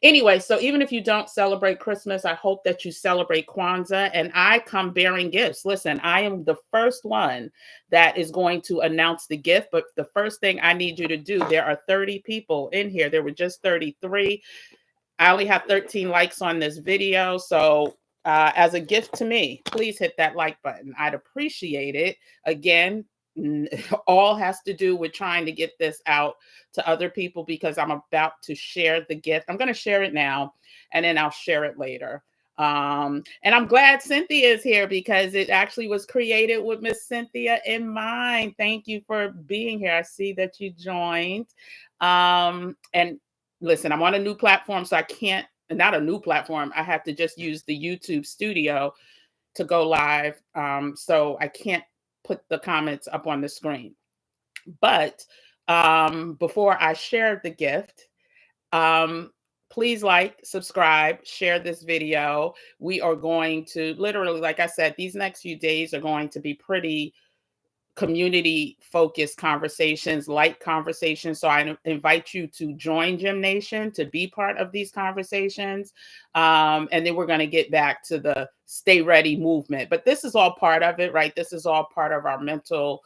Anyway, so even if you don't celebrate Christmas, I hope that you celebrate Kwanzaa, and I come bearing gifts. Listen, I am the first one that is going to announce the gift, but the first thing I need you to do, there are 30 people in here. There were just 33. I only have 13 likes on this video. So as a gift to me, please hit that like button. I'd appreciate it. Again, all has to do with trying to get this out to other people because I'm about to share the gift. I'm going to share it now and then I'll share it later. And I'm glad Cynthia is here because it actually was created with Miss Cynthia in mind. Thank you for being here. I see that you joined. And listen, I'm on a new platform, so I can't, not a new platform. I have to just use the YouTube studio to go live. So I can't put the comments up on the screen. But before I share the gift, please like, subscribe, share this video. We are going to literally, like I said, these next few days are going to be pretty community focused conversations, light conversations. So I invite you to join Gym Nation to be part of these conversations. And then we're going to get back to the stay ready movement. But this is all part of it, right? This is all part of our mental,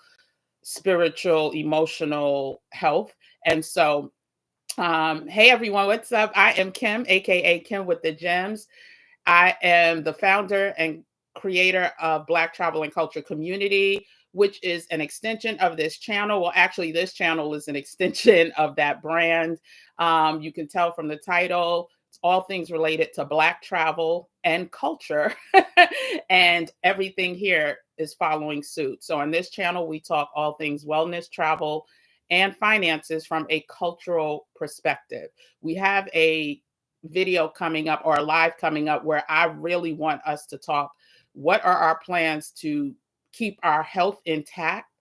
spiritual, emotional health. And so, hey everyone, what's up? I am Kim, aka Kim with the Gems. I am the founder and creator of Black Travel and Culture Community, which is an extension of this channel. Well, actually, this channel is an extension of that brand. You can tell from the title, it's all things related to Black travel and culture. And everything here is following suit. So on this channel, we talk all things wellness, travel, and finances from a cultural perspective. We have a video coming up or a live coming up where I really want us to talk. What are our plans to keep our health intact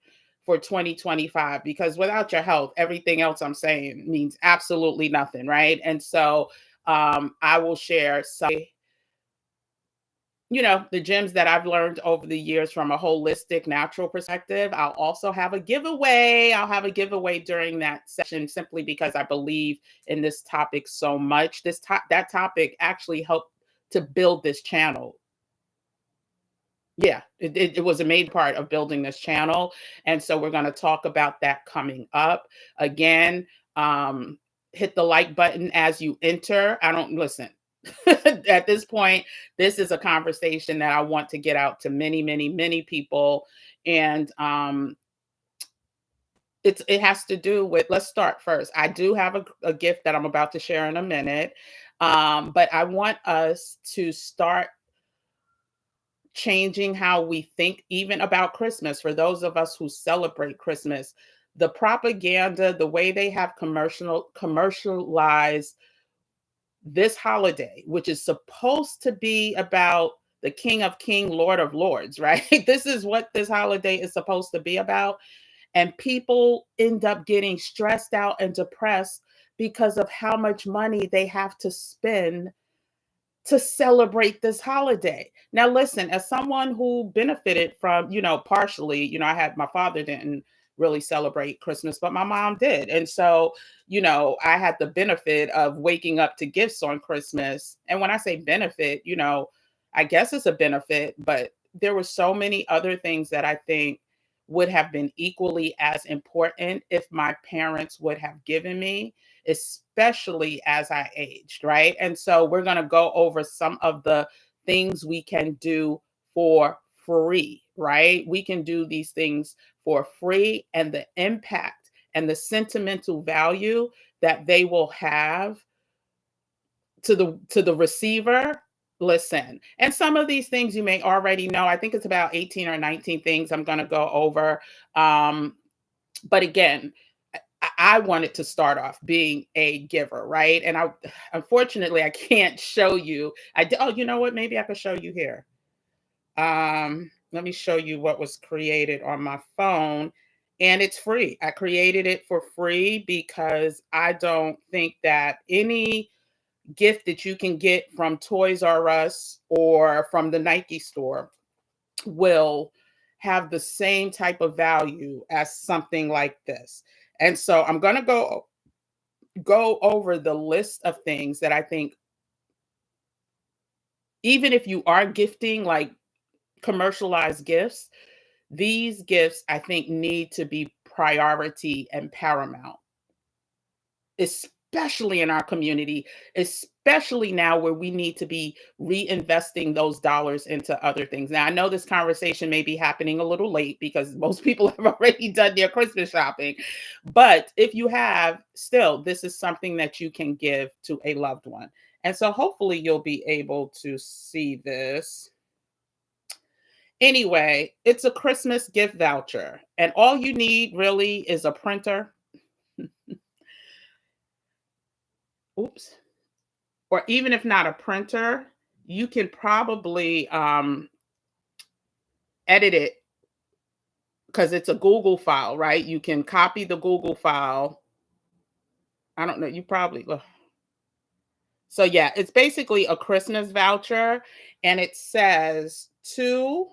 for 2025? Because without your health, everything else I'm saying means absolutely nothing, right? And so I will share some, the gems that I've learned over the years from a holistic, natural perspective. I'll also have a giveaway. I'll have a giveaway during that session simply because I believe in this topic so much. That topic actually helped to build this channel. Yeah, it was a major part of building this channel. And so we're going to talk about that coming up. Again, hit the like button as you enter. I don't listen. At this point, this is a conversation that I want to get out to many, many, many people. And it has to do with, let's start first. I do have a gift that I'm about to share in a minute. But I want us to start changing how we think even about Christmas. For those of us who celebrate Christmas, the propaganda, the way they have commercialized this holiday, which is supposed to be about the King of Kings, Lord of Lords, right? This is what this holiday is supposed to be about. And people end up getting stressed out and depressed because of how much money they have to spend to celebrate this holiday. Now, listen, as someone who benefited from, partially, I had, my father didn't really celebrate Christmas, but my mom did. And so, I had the benefit of waking up to gifts on Christmas. And when I say benefit, I guess it's a benefit, but there were so many other things that I think would have been equally as important if my parents would have given me, especially as I aged, right? And so we're going to go over some of the things we can do for free, right? We can do these things for free, and the impact and the sentimental value that they will have to the receiver. Listen, and some of these things you may already know. I think it's about 18 or 19 things I'm going to go over. But again, I wanted to start off being a giver, right? And unfortunately, I can't show you. Oh, you know what? Maybe I could show you here. Let me show you what was created on my phone. And it's free. I created it for free because I don't think that any gift that you can get from Toys R Us or from the Nike store will have the same type of value as something like this. And so I'm going to go go over the list of things that I think, even if you are gifting like commercialized gifts, these gifts I think need to be priority and paramount, especially in our community, especially now where we need to be reinvesting those dollars into other things. Now, I know this conversation may be happening a little late because most people have already done their Christmas shopping. But if you have, still, this is something that you can give to a loved one. And so hopefully you'll be able to see this. Anyway, it's a Christmas gift voucher, and all you need really is a printer. Oops. Or even if not a printer, you can probably edit it because it's a Google file, right? You can copy the Google file. I don't know. You probably, ugh. So yeah, it's basically a Christmas voucher, and it says to,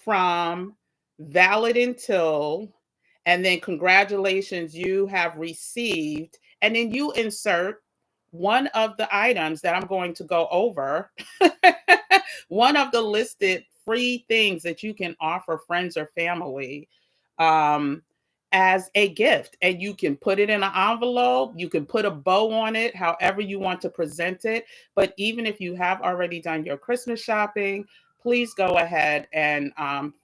from, valid until, and then congratulations, you have received, and then you insert one of the items that I'm going to go over, one of the listed free things that you can offer friends or family, um, as a gift. And you can put it in an envelope, you can put a bow on it, however you want to present it. But even if you have already done your Christmas shopping, please go ahead and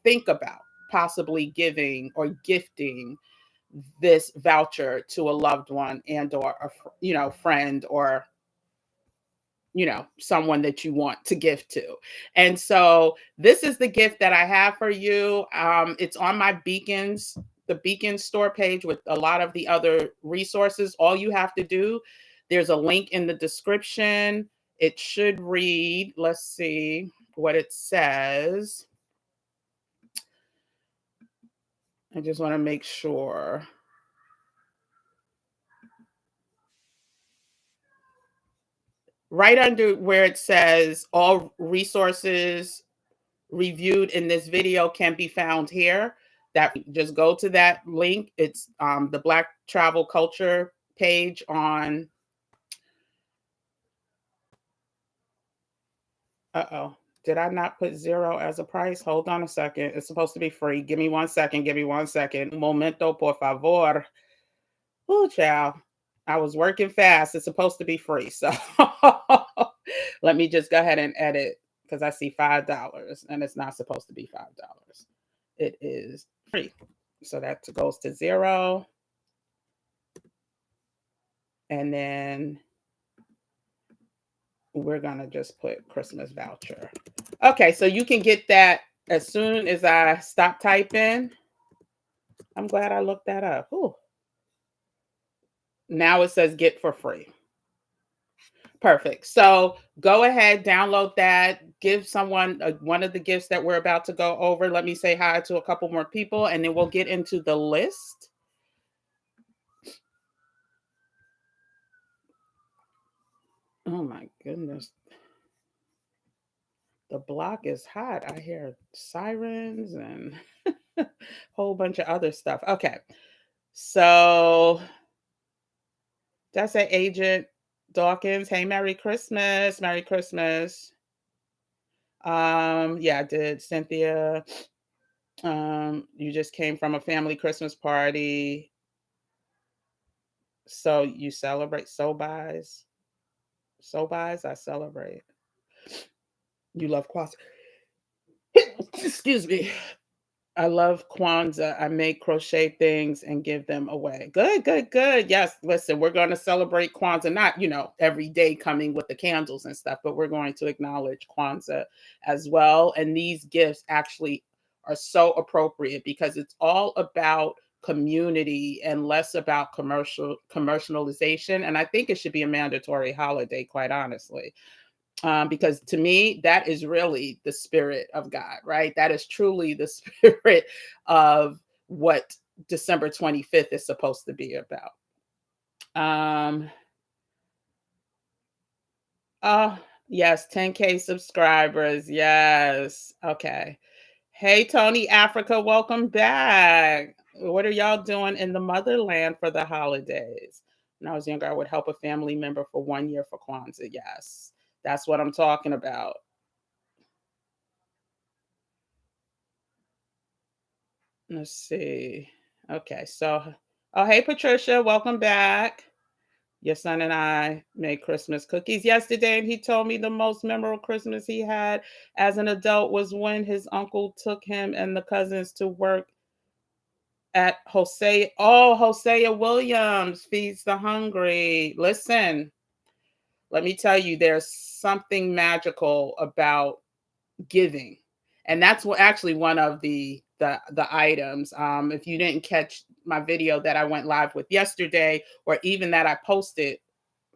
think about possibly giving or gifting this voucher to a loved one and or a friend, or someone that you want to gift to. And so this is the gift that I have for you. It's on my the Beacon store page with a lot of the other resources. All you have to do, there's a link in the description. It should read, let's see what it says. I just want to make sure. Right under where it says all resources reviewed in this video can be found here. That, just go to that link. It's the Black Travel Culture page on. Uh-oh. Did I not put 0 as a price? Hold on a second. It's supposed to be free. Give me 1 second. Give me 1 second. Un momento, por favor. Oh, child. I was working fast. It's supposed to be free. So let me just go ahead and edit, because I see $5 and it's not supposed to be $5. It is free. So that goes to 0. And then we're going to just put Christmas voucher. Okay, so you can get that as soon as I stop typing. I'm glad I looked that up. Ooh. Now it says get for free. Perfect. So go ahead, download that, give someone one of the gifts that we're about to go over. Let me say hi to a couple more people, and then we'll get into the list. Oh my goodness. The block is hot. I hear sirens and a whole bunch of other stuff. Okay. So that's an Agent Dawkins. Hey, Merry Christmas. Merry Christmas. Yeah, I did. Cynthia. You just came from a family Christmas party. So you celebrate so buys. So buys, I celebrate. You love Kwanzaa. Excuse me. I love Kwanzaa. I make crochet things and give them away. Good, good, good. Yes, listen, we're going to celebrate Kwanzaa, not, every day coming with the candles and stuff, but we're going to acknowledge Kwanzaa as well. And these gifts actually are so appropriate because it's all about community and less about commercialization. And I think it should be a mandatory holiday, quite honestly. Because to me, that is really the spirit of God, right? That is truly the spirit of what December 25th is supposed to be about. Oh, yes, 10K subscribers. Yes. Okay. Hey, Tony Africa, welcome back. What are y'all doing in the motherland for the holidays? When I was younger, I would help a family member for 1 year for Kwanzaa. Yes, that's what I'm talking about. Let's see. Okay, so oh, hey Patricia, welcome back. Your son and I made Christmas cookies yesterday, and he told me the most memorable Christmas he had as an adult was when his uncle took him and the cousins to work at Hosea Williams feeds the hungry. Listen, let me tell you, there's something magical about giving. And that's what actually one of the items. If you didn't catch my video that I went live with yesterday, or even that I posted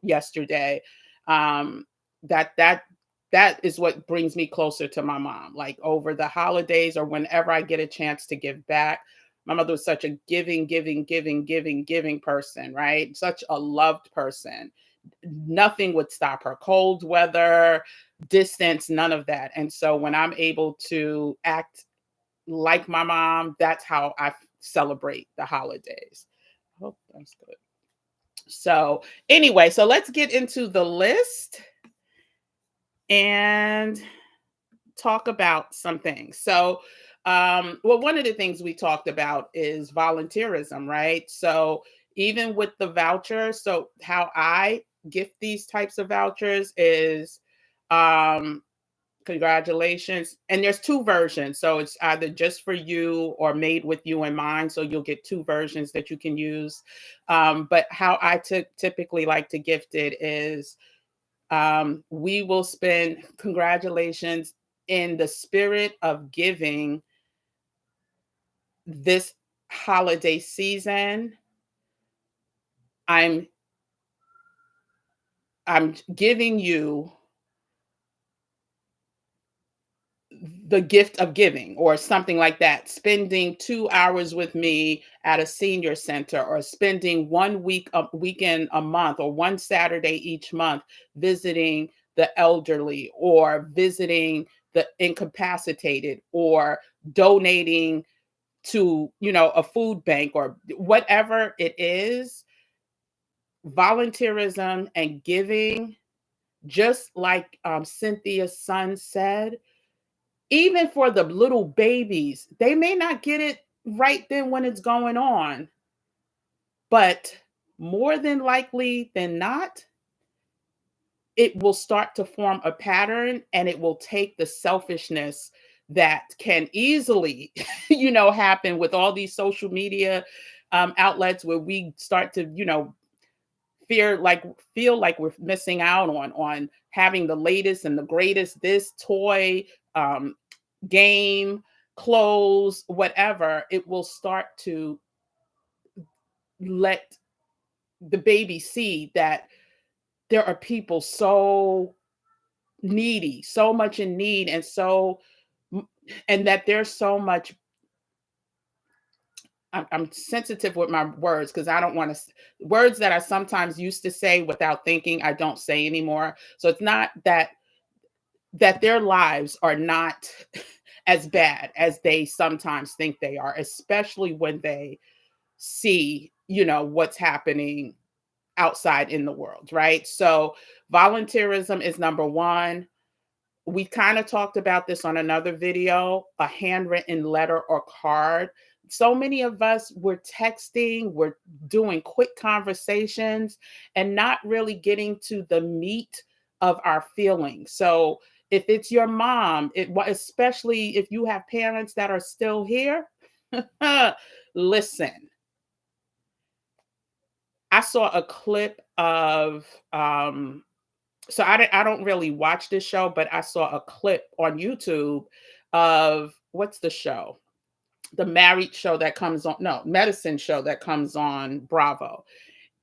yesterday, um, that that is what brings me closer to my mom. Like over the holidays or whenever I get a chance to give back. My mother was such a giving person, right? Such a loved person. Nothing would stop her. Cold weather, distance, none of that. And so when I'm able to act like my mom, that's how I celebrate the holidays. Oh, that's good. So, anyway, so let's get into the list and talk about some things. So, well, one of the things we talked about is volunteerism, right? So, even with the voucher, so how I gift these types of vouchers is um congratulations. And there's two versions. So it's either just for you or made with you in mind. So you'll get two versions that you can use. But how I typically like to gift it is we will spend congratulations in the spirit of giving this holiday season. I'm I'm giving you the gift of giving or something like that, spending 2 hours with me at a senior center, or spending 1 week a weekend a month, or one Saturday each month visiting the elderly, or visiting the incapacitated, or donating to, a food bank, or whatever it is. Volunteerism and giving, just like Cynthia's son said, even for the little babies, they may not get it right then when it's going on, but more than likely than not, it will start to form a pattern, and it will take the selfishness that can easily, happen with all these social media outlets, where we start to, fear like feel like we're missing out on having the latest and the greatest this toy, um, game, clothes, whatever. It will start to let the baby see that there are people so needy, so much in need, and that there's so much. I'm sensitive with my words because I don't want to words that I sometimes used to say without thinking. I don't say anymore. So it's not that their lives are not as bad as they sometimes think they are, especially when they see, what's happening outside in the world, right? So volunteerism is number one. We kind of talked about this on another video, a handwritten letter or card. So many of us were texting, we're doing quick conversations and not really getting to the meat of our feelings. So if it's your mom, especially if you have parents that are still here, listen. I saw a clip of so I don't really watch this show, but I saw a clip on YouTube of what's the show? The married show that comes on, no, medicine show that comes on Bravo.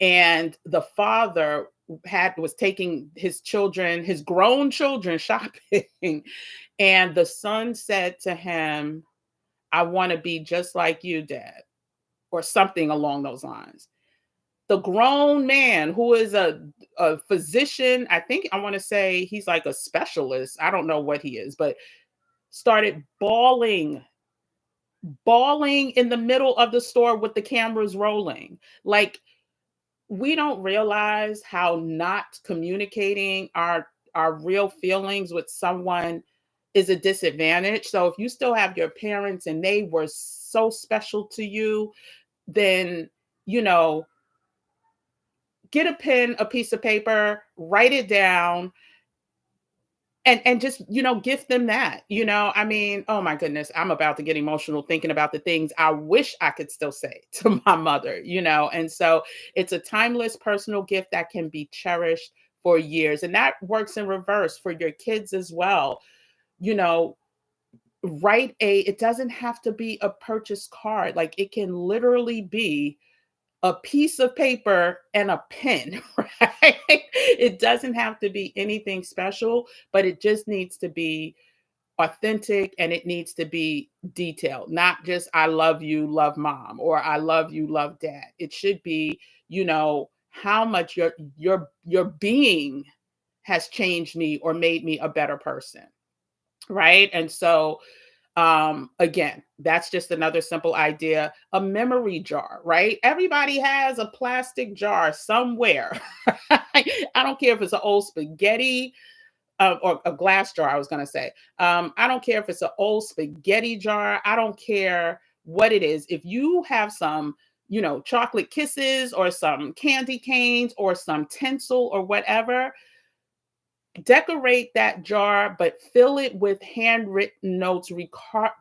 And the father was taking his children, his grown children shopping, and the son said to him, "I want to be just like you, dad," or something along those lines. The grown man, who is a physician, I think I want to say he's like a specialist. I don't know what he is, but started bawling in the middle of the store with the cameras rolling. Like, we don't realize how not communicating our real feelings with someone is a disadvantage. So if you still have your parents and they were so special to you, then, you know, get a pen, a piece of paper, write it down, and just, gift them that. I mean, oh my goodness, I'm about to get emotional thinking about the things I wish I could still say to my mother. And so it's a timeless personal gift that can be cherished for years, and that works in reverse for your kids as well. you know Write it doesn't have to be a purchase card. Like, it can literally be a piece of paper and a pen, right? It doesn't have to be anything special, but it just needs to be authentic, and it needs to be detailed, not just "I love you, love mom," or "I love you, love dad." It should be, how much your being has changed me or made me a better person, right? And so, again, that's just another simple idea. A memory jar, right? Everybody has a plastic jar somewhere. I don't care if it's an old spaghetti, or a glass jar, I was going to say. I don't care if it's an old spaghetti jar. I don't care what it is. If you have some, chocolate kisses or some candy canes or some tinsel or whatever, decorate that jar, but fill it with handwritten notes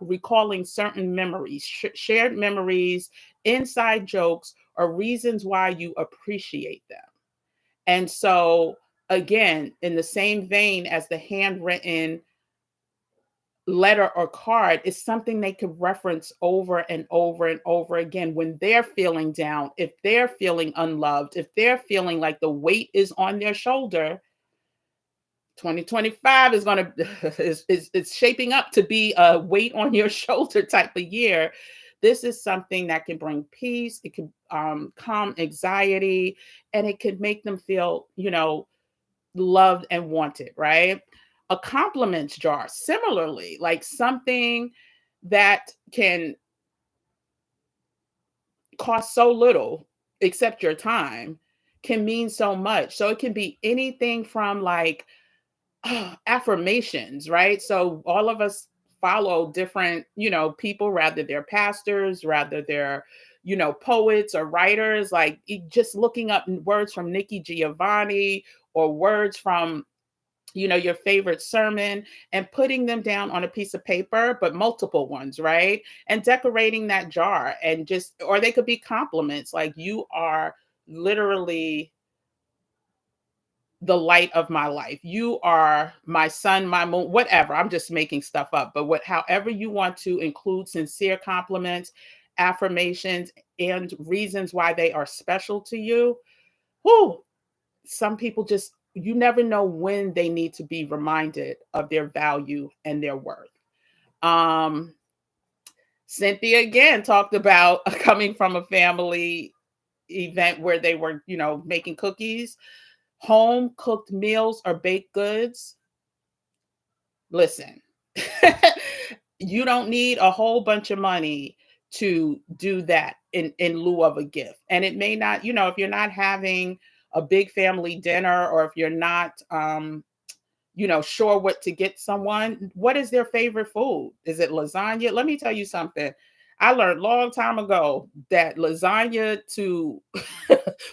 recalling certain memories, shared memories, inside jokes, or reasons why you appreciate them. And so, again, in the same vein as the handwritten letter or card, is something they could reference over and over and over again when they're feeling down, if they're feeling unloved, if they're feeling like the weight is on their shoulder. 2025 is going to is shaping up to be a weight on your shoulder type of year. This is something that can bring peace. It can calm anxiety, and it could make them feel, loved and wanted, right? A compliments jar, similarly, like something that can cost so little except your time, can mean so much. So it can be anything from, like, affirmations, right? So all of us follow different, people, rather they're pastors, rather they're, poets or writers, like, just looking up words from Nikki Giovanni, or words from, your favorite sermon, and putting them down on a piece of paper, but multiple ones, right? And decorating that jar, and just, or they could be compliments, like, "You are literally the light of my life. You are my sun, my moon," whatever. I'm just making stuff up, but however you want to include sincere compliments, affirmations, and reasons why they are special to you. Whoo, some people just, you never know when they need to be reminded of their value and their worth. Um, Cynthia again talked about coming from a family event where they were, making cookies. Home cooked meals or baked goods. Listen, you don't need a whole bunch of money to do that in lieu of a gift. And it may not, if you're not having a big family dinner, or if you're not, sure what to get someone, what is their favorite food? Is it lasagna? Let me tell you something. I learned long time ago that lasagna to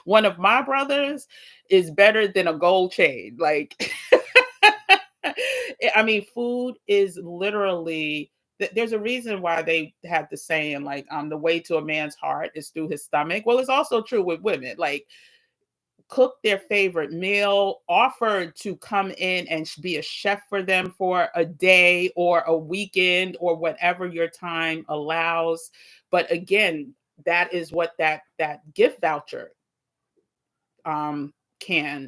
one of my brothers is better than a gold chain. Like, I mean, food is literally, there's a reason why they have the saying, like, the way to a man's heart is through his stomach. Well, it's also true with women. Like, cook their favorite meal, offer to come in and be a chef for them for a day or a weekend or whatever your time allows. But again, that is what that gift voucher can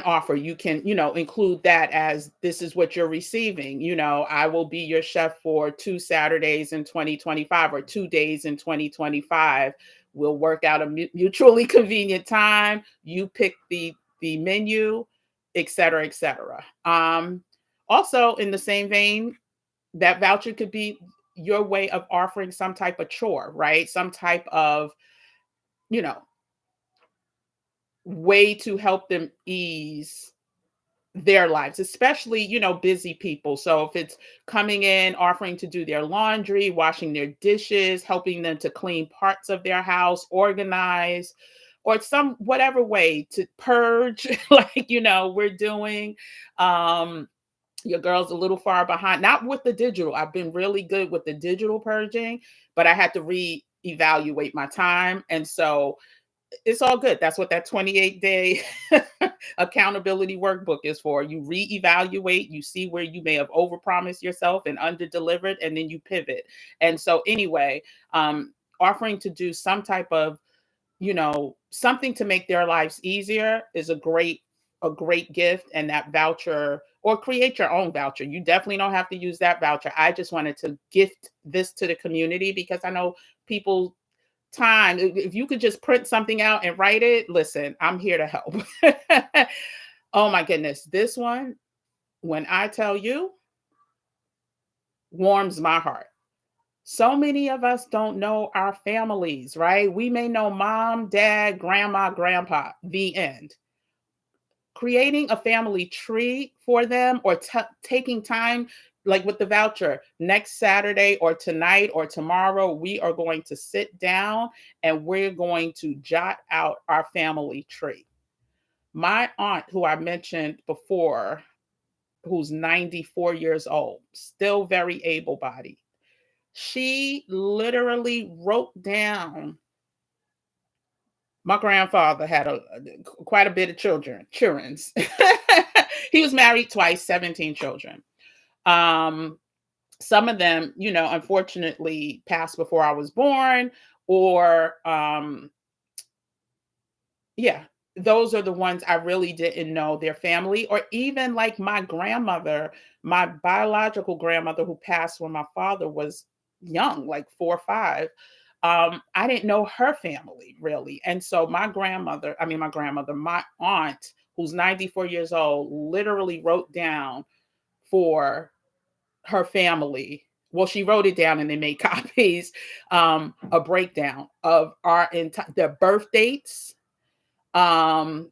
offer. You can, include that as, this is what you're receiving. I will be your chef for 2 Saturdays in 2025, or 2 days in 2025. We'll work out a mutually convenient time. You pick the menu, et cetera, et cetera. Also, in the same vein, that voucher could be your way of offering some type of chore, right? Some type of, way to help them ease their lives, especially, busy people. So if it's coming in, offering to do their laundry, washing their dishes, helping them to clean parts of their house, organize, or some whatever way to purge, like, we're doing. Um, your girl's a little far behind, not with the digital. I've been really good with the digital purging, but I had to reevaluate my time. And so it's all good. That's what that 28-day accountability workbook is for. You reevaluate, you see where you may have overpromised yourself and underdelivered, and then you pivot. And so anyway, offering to do some type of, something to make their lives easier is a great gift. And that voucher, or create your own voucher. You definitely don't have to use that voucher. I just wanted to gift this to the community because I know people time. If you could just print something out and write it, listen, I'm here to help. Oh my goodness. This one, when I tell you, warms my heart. So many of us don't know our families, right? We may know mom, dad, grandma, grandpa, the end. Creating a family tree for them, or taking time, like with the voucher, next Saturday or tonight or tomorrow, we are going to sit down and we're going to jot out our family tree. My aunt, who I mentioned before, who's 94 years old, still very able-bodied, she literally wrote down. My grandfather had quite a bit of children's. He was married twice, 17 children. Um, some of them, unfortunately passed before I was born, or yeah, those are the ones I really didn't know their family, or even like my grandmother, my biological grandmother who passed when my father was young, like 4 or 5. I didn't know her family really. And so my aunt, who's 94 years old, literally wrote down for her family. Well, she wrote it down and they made copies, a breakdown of their birth dates, um,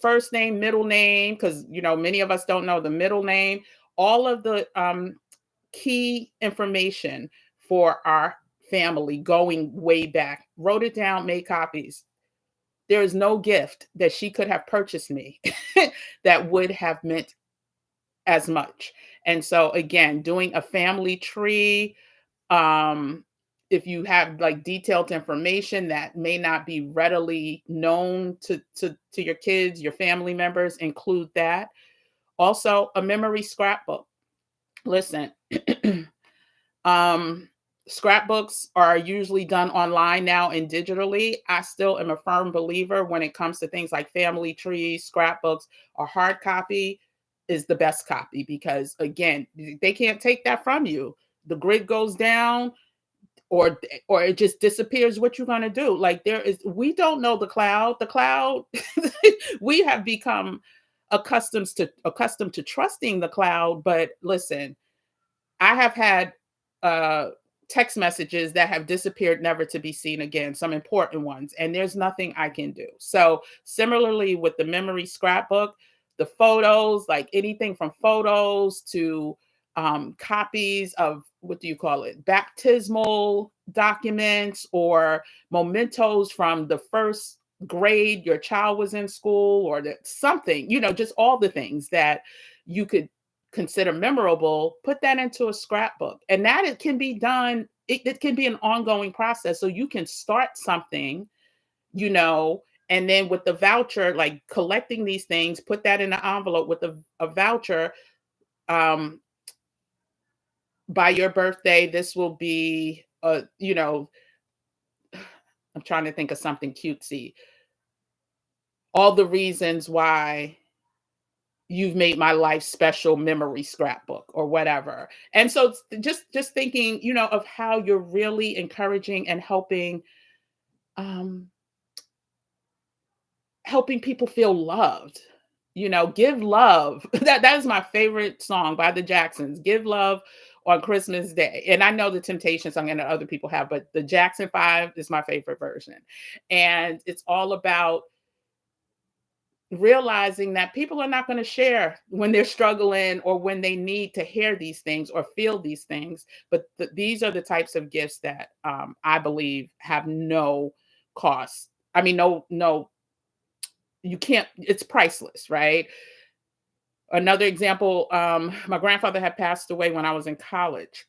first name, middle name, because many of us don't know the middle name, all of the key information for our family going way back. Wrote it down, made copies. There is no gift that she could have purchased me that would have meant as much. And so again, doing a family tree, um, if you have like detailed information that may not be readily known to your kids, your family members, include that. Also, a memory scrapbook. Listen, um, scrapbooks are usually done online now and digitally. I still am a firm believer when it comes to things like family trees, scrapbooks, or hard copy is the best copy because again, they can't take that from you. The grid goes down, or it just disappears. What you're going to do? Like we don't know the cloud. We have become accustomed to trusting the cloud, but listen, I have had uh, text messages that have disappeared, never to be seen again, some important ones, and there's nothing I can do. So, similarly with the memory scrapbook, the photos, like anything from photos to copies of, what do you call it, baptismal documents or mementos from the first grade your child was in school, or something, just all the things that you could consider memorable, put that into a scrapbook. And that it can be done, it can be an ongoing process. So you can start something, you know, and then with the voucher, like collecting these things, put that in an envelope with a voucher. Um, by your birthday, this will be I'm trying to think of something cutesy. All the reasons why you've made my life special memory scrapbook or whatever. And so just thinking, of how you're really encouraging and um helping people feel loved. Give love. That is my favorite song by the Jacksons. Give love on Christmas Day. And I know the Temptation song and other people have, but the Jackson 5 is my favorite version. And it's all about realizing that people are not going to share when they're struggling or when they need to hear these things or feel these things. But these are the types of gifts that I believe have no cost. I mean, no, you can't, it's priceless, right? Another example, my grandfather had passed away when I was in college,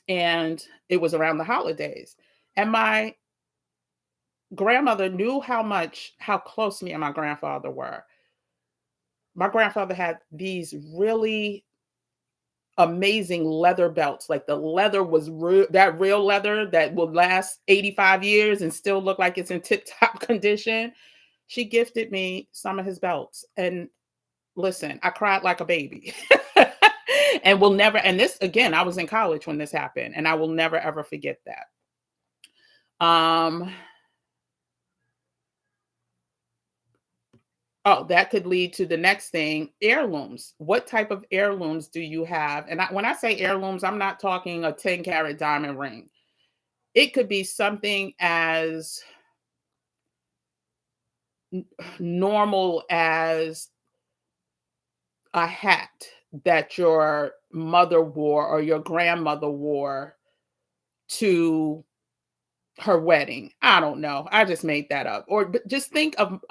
and it was around the holidays. And my grandmother knew how close me and my grandfather were. My grandfather had these really amazing leather belts. Like the leather was that real leather that will last 85 years and still look like it's in tip-top condition. She gifted me some of his belts. And listen, I cried like a baby. And will never, and this again, I was in college when this happened, and I will never ever forget that. Oh, that could lead to the next thing, heirlooms. What type of heirlooms do you have? And when I say heirlooms, I'm not talking a 10-carat diamond ring. It could be something as normal as a hat that your mother wore or your grandmother wore to her wedding. I don't know. I just made that up. Or but just think of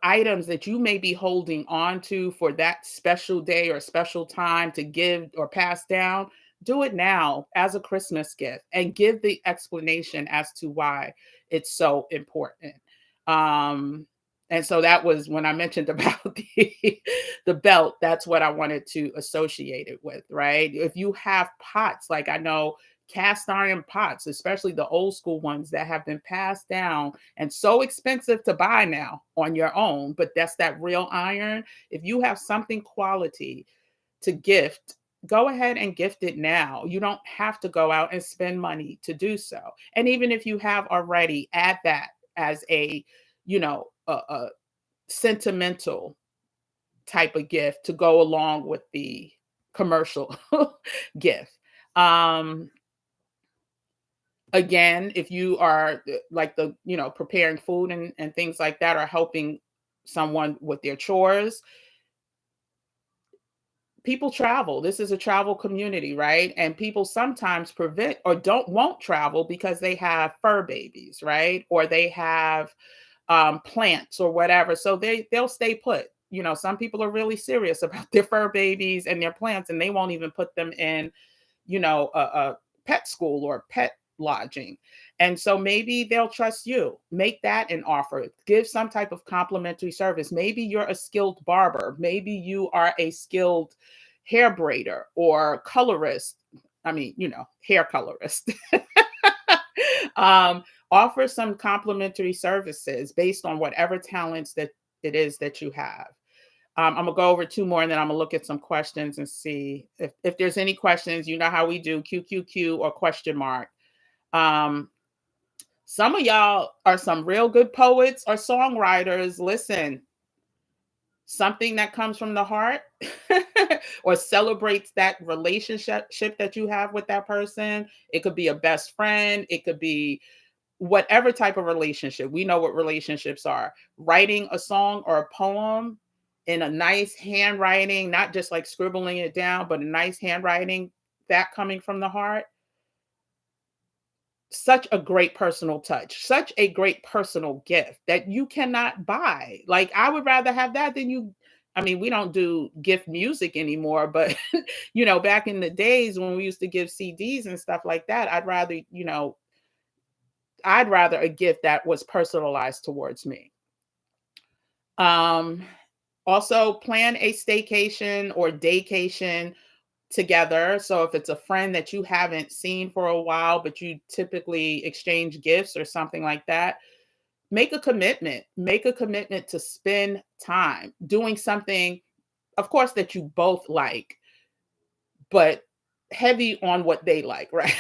items that you may be holding on to for that special day or special time to give or pass down. Do it now as a Christmas gift and give the explanation as to why it's so important. Um, and so that was when I mentioned about the belt, that's what I wanted to associate it with, right? If you have pots, like I know cast iron pots, especially the old school ones that have been passed down and so expensive to buy now on your own, but that's that real iron. If you have something quality to gift, go ahead and gift it now. You don't have to go out and spend money to do so. And even if you have already, add that as a sentimental type of gift to go along with the commercial gift. Um, Again, if you are like preparing food and things like that, or helping someone with their chores, people travel. This is a travel community, right? And people sometimes prevent or won't travel because they have fur babies, right? Or they have plants or whatever. So they'll stay put. Some people are really serious about their fur babies and their plants, and they won't even put them in, a pet school or pet lodging. And so maybe they'll trust you. Make that an offer. Give some type of complimentary service. Maybe you're a skilled barber. Maybe you are a skilled hair braider or colorist. I mean, hair colorist. Offer some complimentary services based on whatever talents that it is that you have. I'm gonna go over two more, and then I'm gonna look at some questions and see if there's any questions. You know how we do QQQ or question mark. Um, some of y'all are some real good poets or songwriters. Listen, something that comes from the heart or celebrates that relationship that you have with that person. It could be a best friend. It could be whatever type of relationship. We know what relationships are. Writing a song or a poem in a nice handwriting, not just like scribbling it down, but a nice handwriting, that coming from the heart. Such a great personal touch, such a great personal gift that you cannot buy. Like, I would rather have that than I mean, we don't do gift music anymore, but back in the days when we used to give CDs and stuff like that, I'd rather a gift that was personalized towards me. Also plan a staycation or daycation together. So if it's a friend that you haven't seen for a while, but you typically exchange gifts or something like that, make a commitment. Make a commitment to spend time doing something, of course, that you both like, but heavy on what they like, right?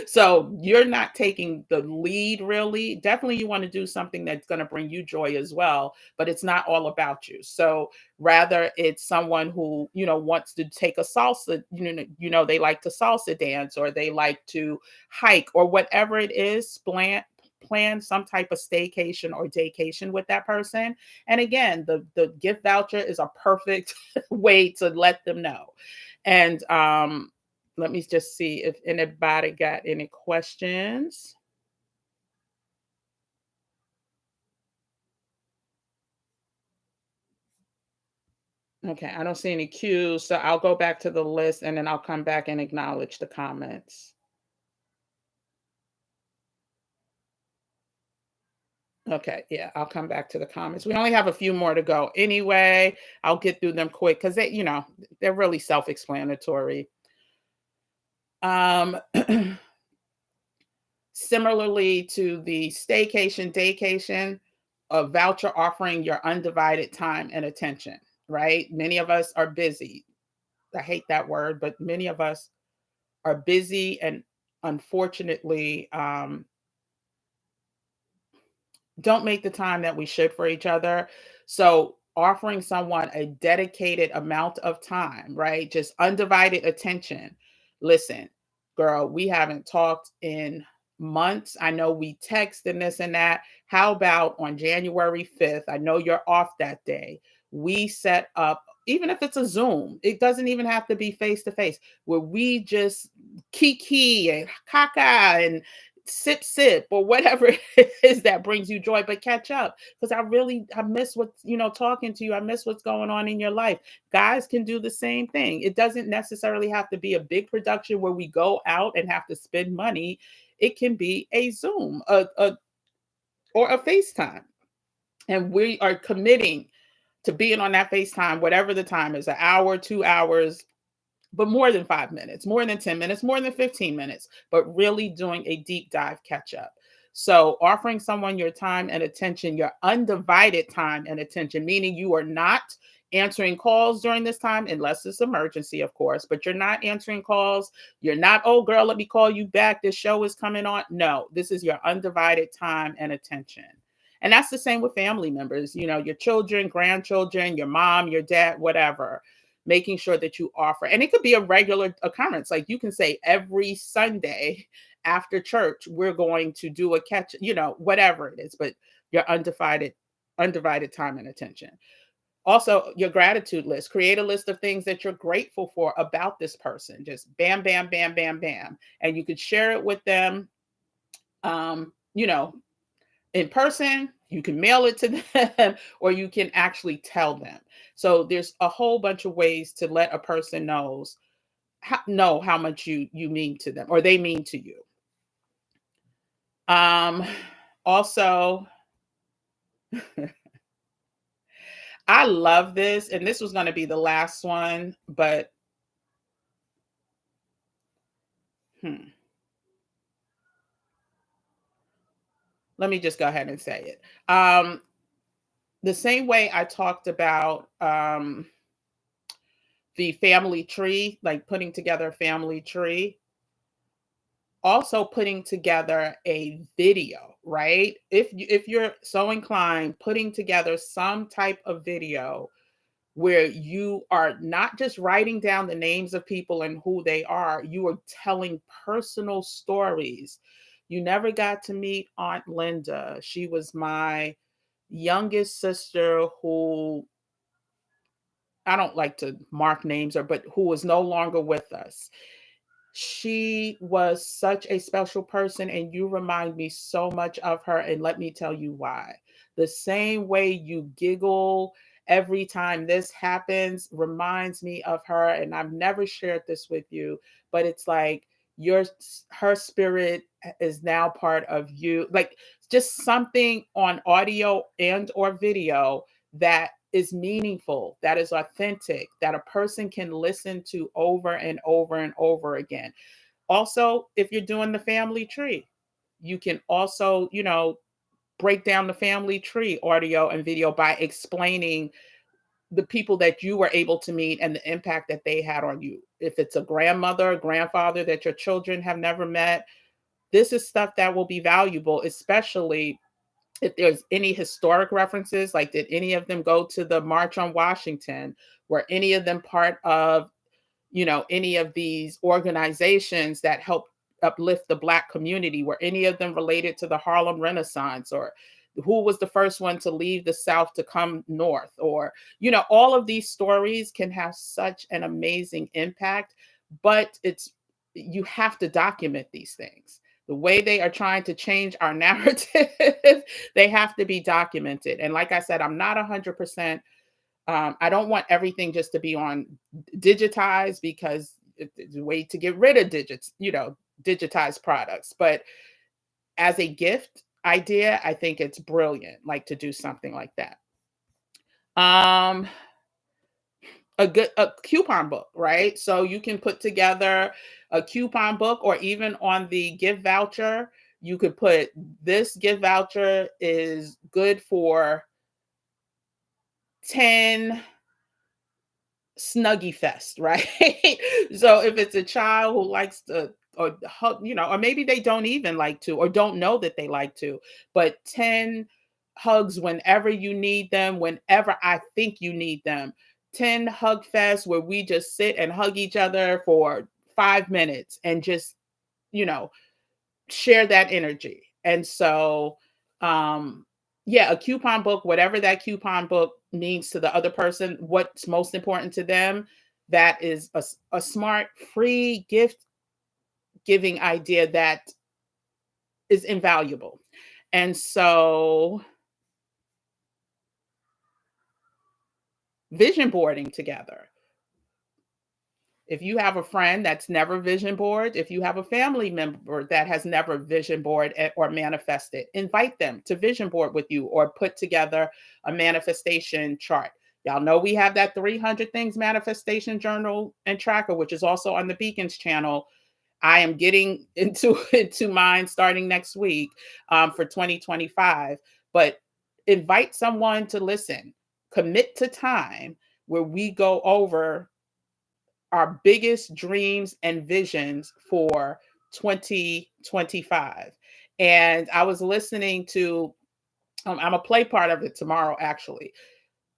So you're not taking the lead really. Definitely you want to do something that's going to bring you joy as well, but it's not all about you. So rather it's someone who, wants to take a salsa, they like to salsa dance or they like to hike or whatever it is, plan some type of staycation or daycation with that person. And again, the gift voucher is a perfect way to let them know. And let me just see if anybody got any questions. Okay, I don't see any cues, so I'll go back to the list and then I'll come back and acknowledge the comments. Okay, yeah, I'll come back to the comments. We only have a few more to go anyway. I'll get through them quick because they're really self-explanatory. Um, Similarly to the staycation, daycation, a voucher offering your undivided time and attention, right? Many of us are busy. I hate that word, but many of us are busy and unfortunately don't make the time that we should for each other. So offering someone a dedicated amount of time, right? Just undivided attention. Listen, girl, we haven't talked in months. I know we text and this and that. How about on January 5th? I know you're off that day. We set up, even if it's a Zoom, it doesn't even have to be face to face, where we just kiki and caca and sip or whatever it is that brings you joy, but catch up because I miss what's talking to you. I miss what's going on in your life. Guys can do the same thing. It doesn't necessarily have to be a big production where we go out and have to spend money. It can be a Zoom, or a FaceTime, and we are committing to being on that FaceTime, whatever the time is, an hour, 2 hours, but more than 5 minutes, more than 10 minutes, more than 15 minutes, but really doing a deep dive catch up. So, offering someone your time and attention, your undivided time and attention, meaning you are not answering calls during this time, unless it's emergency, of course, but you're not answering calls. You're not, oh, girl, let me call you back. This show is coming on. No, this is your undivided time and attention. And that's the same with family members, your children, grandchildren, your mom, your dad, whatever, making sure that you offer. And it could be a regular occurrence. Like you can say every Sunday after church, we're going to do a catch, whatever it is, but your undivided time and attention. Also, your gratitude list. Create a list of things that you're grateful for about this person. Just bam, bam, bam, bam, bam. And you could share it with them. Um, you know, in person, you can mail it to them, or you can actually tell them. So there's a whole bunch of ways to let a person know how much you mean to them or they mean to you. Um, Also, I love this, and this was going to be the last one, but hmm, let me just go ahead and say it. The same way I talked about the family tree, like putting together a family tree, also putting together a video, right? If you're so inclined, putting together some type of video where you are not just writing down the names of people and who they are, you are telling personal stories. You never got to meet Aunt Linda. She was my youngest sister who, I don't like to mark names, or but who was no longer with us. She was such a special person, and you remind me so much of her. And let me tell you why. The same way you giggle every time this happens reminds me of her. And I've never shared this with you, but it's like her spirit is now part of you. Like just something on audio and or video that is meaningful, that is authentic, that a person can listen to over and over and over again. Also, if you're doing the family tree, you can also, break down the family tree audio and video by explaining the people that you were able to meet and the impact that they had on you. If it's a grandmother, grandfather that your children have never met, this is stuff that will be valuable, especially if there's any historic references. Like, did any of them go to the March on Washington? Were any of them part of, any of these organizations that help uplift the Black community? Were any of them related to the Harlem Renaissance? Or who was the first one to leave the South to come North? Or, all of these stories can have such an amazing impact, but you have to document these things. The way they are trying to change our narrative, they have to be documented. And like I said, I'm not 100%. I don't want everything just to be on digitized, because it's a way to get rid of digitized products. But as a gift idea, I think it's brilliant, like, to do something like that. Um, a coupon book, right? So you can put together a coupon book, or even on the gift voucher, you could put, this gift voucher is good for 10 Snuggie Fest, right? So if it's a child who likes to, or or maybe they don't even like to, or don't know that they like to, but 10 hugs whenever you need them, whenever I think you need them. 10 hug fest where we just sit and hug each other for 5 minutes and just, you know, share that energy. And so, yeah, a coupon book, whatever that coupon book means to the other person, what's most important to them, that is a smart, free gift giving idea that is invaluable. And so, vision boarding together. If you have a friend that's never vision board, if you have a family member that has never vision board or manifested, invite them to vision board with you, or put together a manifestation chart. Y'all know we have that 300 things manifestation journal and tracker, which is also on the Beacons channel. I am getting into mine starting next week, for 2025. But invite someone to listen. Commit to time where we go over our biggest dreams and visions for 2025. And I was listening to, I'm a play part of it tomorrow, actually.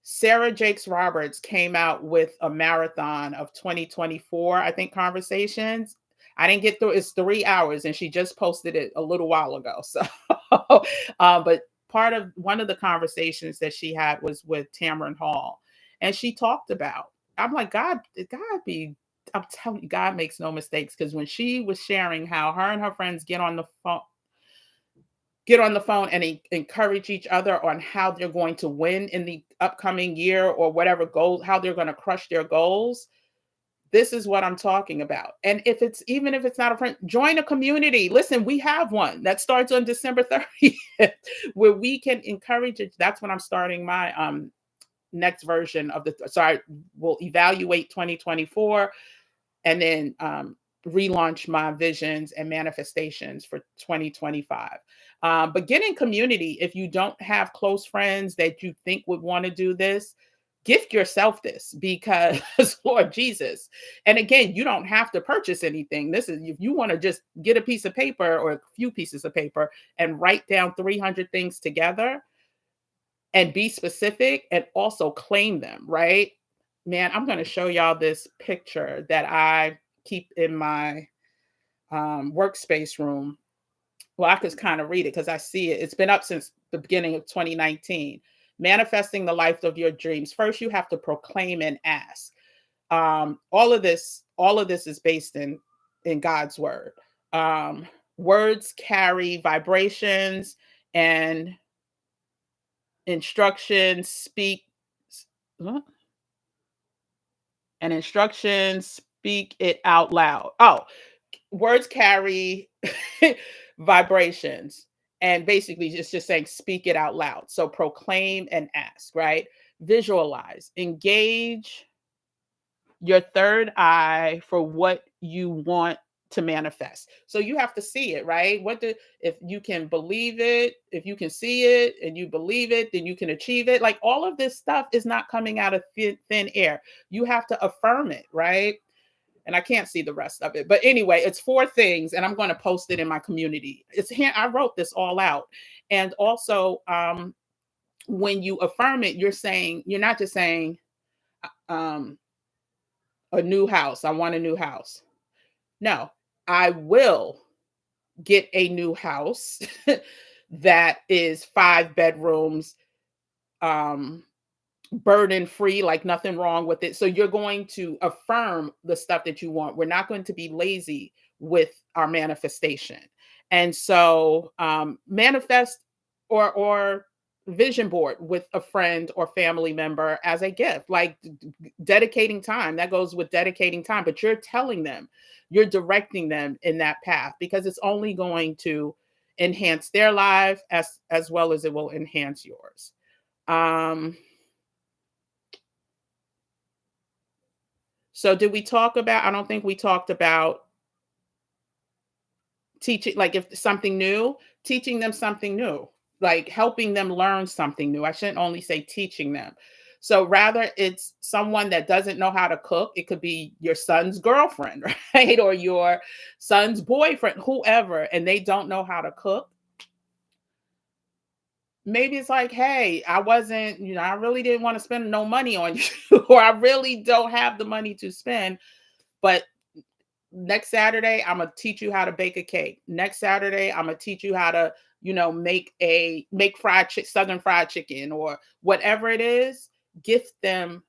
Sarah Jakes Roberts came out with a marathon of 2024, I think, conversations. I didn't get through, it's 3 hours, and she just posted it a little while ago. So, but one of the conversations that she had was with Tamron Hall. And she talked about, I'm like, I'm telling you, God makes no mistakes. Because when she was sharing how her and her friends get on the phone and encourage each other on how they're going to win in the upcoming year, or whatever goals, how they're going to crush their goals. This is what I'm talking about. And even if it's not a friend, join a community. Listen, we have one that starts on December 30th where we can encourage it. That's when I'm starting my next version of we'll evaluate 2024, and then relaunch my visions and manifestations for 2025. But get in community. If you don't have close friends that you think would want to do this, gift yourself this, because Lord Jesus. And again, you don't have to purchase anything. This is, if you want to just get a piece of paper or a few pieces of paper and write down 300 things together and be specific, and also claim them, right? Man, I'm going to show y'all this picture that I keep in my workspace room. Well, I could kind of read it because I see it. It's been up since the beginning of 2019. Manifesting the life of your dreams. First, you have to proclaim and ask. All of this is based in God's word. Words carry vibrations, and instructions speak it out loud. Oh, words carry vibrations, and basically it's just saying speak it out loud. So proclaim and ask, right? Visualize, engage your third eye for what you want to manifest. So you have to see it, right? If you can believe it, if you can see it and you believe it, then you can achieve it. Like all of this stuff is not coming out of thin air. You have to affirm it, right? And I can't see the rest of it. But anyway, it's 4 things, and I'm going to post it in my community. It's here. I wrote this all out. And also, when you affirm it, you're not just saying, um, a new house. I want a new house. No, I will get a new house that is 5 bedrooms, um, burden free, like nothing wrong with it. So you're going to affirm the stuff that you want. We're not going to be lazy with our manifestation. And so manifest or vision board with a friend or family member as a gift, like dedicating time. That goes with dedicating time, but you're telling them, you're directing them in that path because it's only going to enhance their life as well as it will enhance yours. Um, So did we talk about I don't think we talked about teaching, like if something new, teaching them something new, like helping them learn something new. I shouldn't only say teaching them. So rather it's someone that doesn't know how to cook. It could be your son's girlfriend, right? Or your son's boyfriend, whoever, and they don't know how to cook. Maybe it's like, hey, I wasn't, I really didn't want to spend no money on you, or I really don't have the money to spend, but next Saturday, I'm gonna teach you how to bake a cake. Next Saturday, I'm gonna teach you how to, make southern fried chicken or whatever it is. Gift them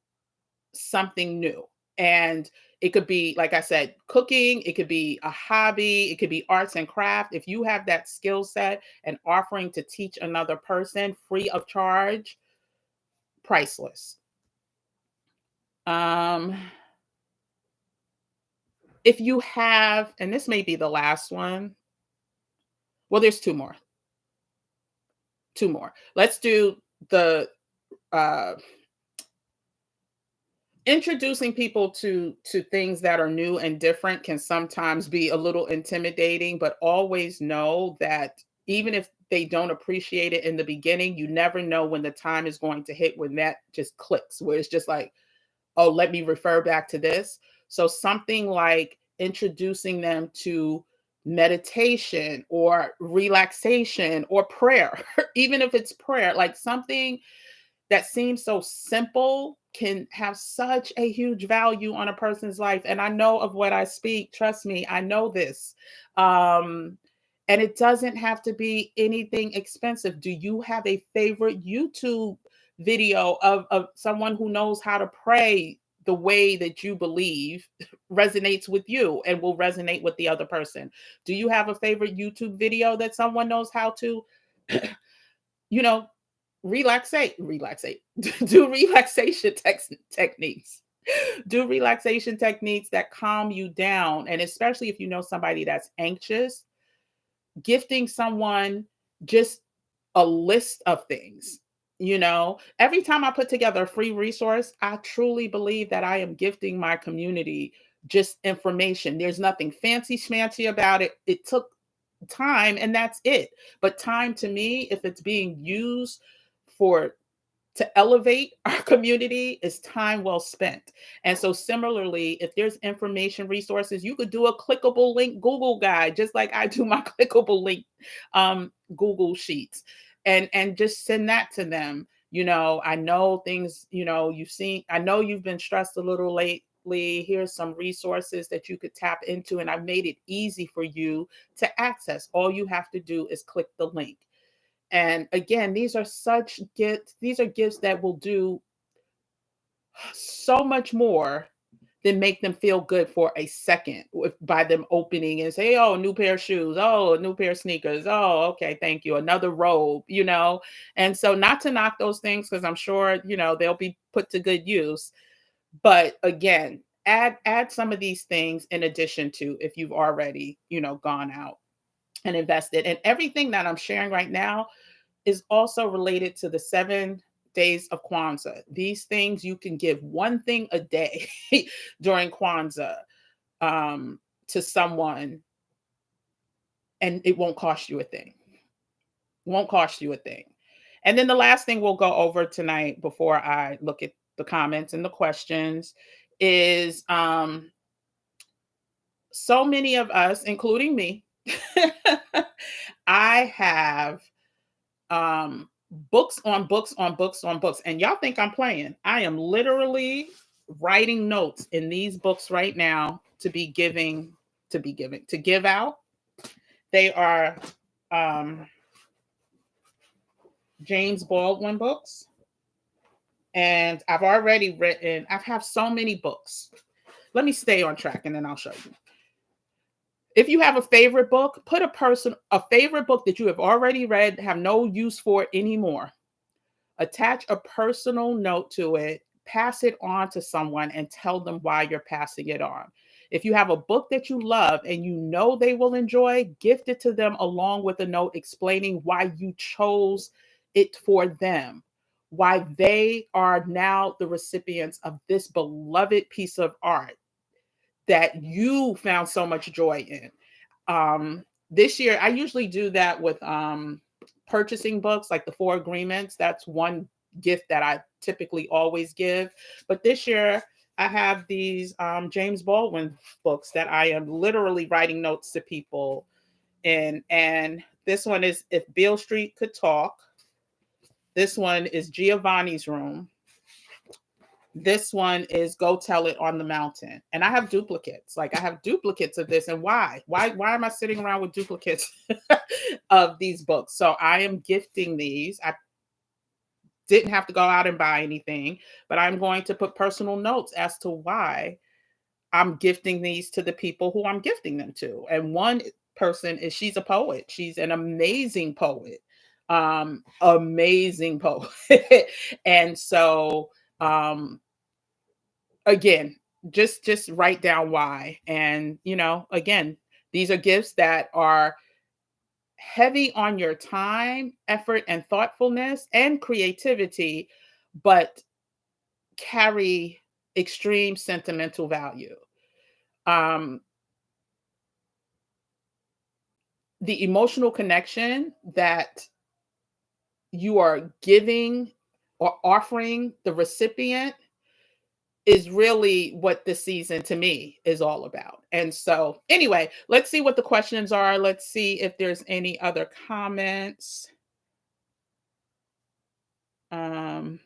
something new. And it could be, like I said, cooking, it could be a hobby, it could be arts and craft. If you have that skill set and offering to teach another person free of charge, priceless. Um, if you have, and this may be the last one. Well, there's 2 more. 2 more. Let's do the uh introducing people to things that are new and different can sometimes be a little intimidating, but always know that even if they don't appreciate it in the beginning, you never know when the time is going to hit when that just clicks, where it's just like, oh, let me refer back to this. So something like introducing them to meditation or relaxation or prayer, even if it's prayer, like something that seems so simple can have such a huge value on a person's life. And I know of what I speak. Trust me, I know this. Um, and it doesn't have to be anything expensive. Do you have a favorite YouTube video of someone who knows how to pray the way that you believe resonates with you and will resonate with the other person? Do you have a favorite YouTube video that someone knows how to, you know, relaxate, do techniques, do relaxation techniques that calm you down? And especially if you know somebody that's anxious, gifting someone just a list of things. Every time I put together a free resource, I truly believe that I am gifting my community just information. There's nothing fancy schmancy about it. It took time and that's it. But time, to me, if it's being used for to elevate our community, is time well spent. And so similarly, if there's information resources, you could do a clickable link Google guide, just like I do my clickable link Google Sheets, and just send that to them. I know things, I know you've been stressed a little lately. Here's some resources that you could tap into, and I've made it easy for you to access. All you have to do is click the link. And again, these are such gifts. These are gifts that will do so much more than make them feel good for a second by them opening and say, oh, a new pair of shoes. Oh, a new pair of sneakers. Oh, okay. Thank you. Another robe. And so not to knock those things, because I'm sure, they'll be put to good use. But again, add some of these things in addition to if you've already, gone out and invested. And everything that I'm sharing right now is also related to the 7 days of Kwanzaa. These things, you can give one thing a day during Kwanzaa. to someone and it won't cost you a thing. Won't cost you a thing. And then the last thing we'll go over tonight before I look at the comments and the questions is so many of us, including me, I have books on books on books on books. And y'all think I'm playing. I am literally writing notes in these books right now to give out. They are James Baldwin books. And I've have so many books. Let me stay on track and then I'll show you. If you have a favorite book, put a favorite book that you have already read, have no use for it anymore. Attach a personal note to it, pass it on to someone and tell them why you're passing it on. If you have a book that you love and you know they will enjoy, gift it to them along with a note explaining why you chose it for them, why they are now the recipients of this beloved piece of art that you found so much joy in. This year, I usually do that with purchasing books, like the Four Agreements. That's one gift that I typically always give. But this year, I have these James Baldwin books that I am literally writing notes to people in. And this one is If Beale Street Could Talk. This one is Giovanni's Room. This one is Go Tell It on the Mountain. And I have duplicates. Like I have duplicates of this. And why? Why am I sitting around with duplicates of these books? So I am gifting these. I didn't have to go out and buy anything, but I'm going to put personal notes as to why I'm gifting these to the people who I'm gifting them to. And one person she's a poet. She's an amazing poet. Amazing poet. And so again, just write down why. And again, these are gifts that are heavy on your time, effort, and thoughtfulness and creativity, but carry extreme sentimental value. The emotional connection that you are giving or offering the recipient is really what this season to me is all about. And so anyway, let's see what the questions are. Let's see if there's any other comments. I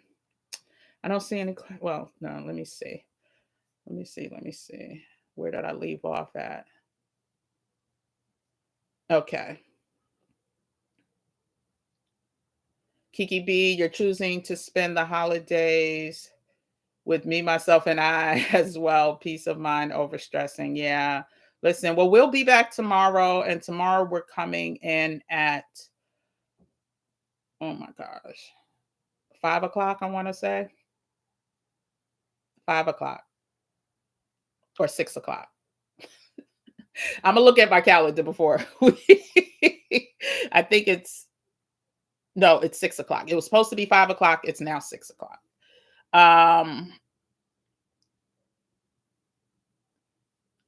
don't see any. Well, no, let me see. Let me see. Where did I leave off at? Okay. Kiki B, you're choosing to spend the holidays with me, myself, and I as well. Peace of mind over stressing. Yeah. Listen, well, we'll be back tomorrow. And tomorrow we're coming in at, oh my gosh, 5:00, I want to say. 5:00 or 6:00. I'm going to look at my calendar before. I think it's 6:00. It was supposed to be 5:00. It's now 6:00.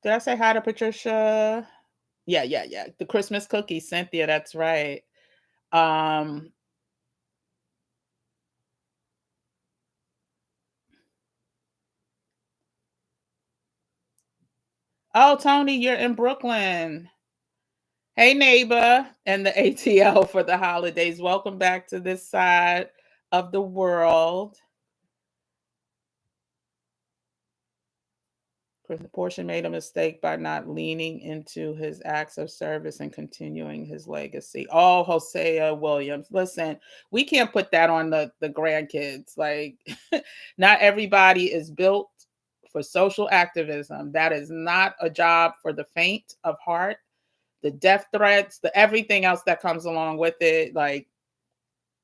Did I say hi to Patricia? Yeah. The Christmas cookie, Cynthia. That's right. Oh, Tony, you're in Brooklyn. Hey, neighbor, and the ATL for the holidays. Welcome back to this side of the world. Portia made a mistake by not leaning into his acts of service and continuing his legacy. Oh, Hosea Williams. Listen, we can't put that on the grandkids. Like, not everybody is built for social activism. That is not a job for the faint of heart. The death threats, the everything else that comes along with it. Like,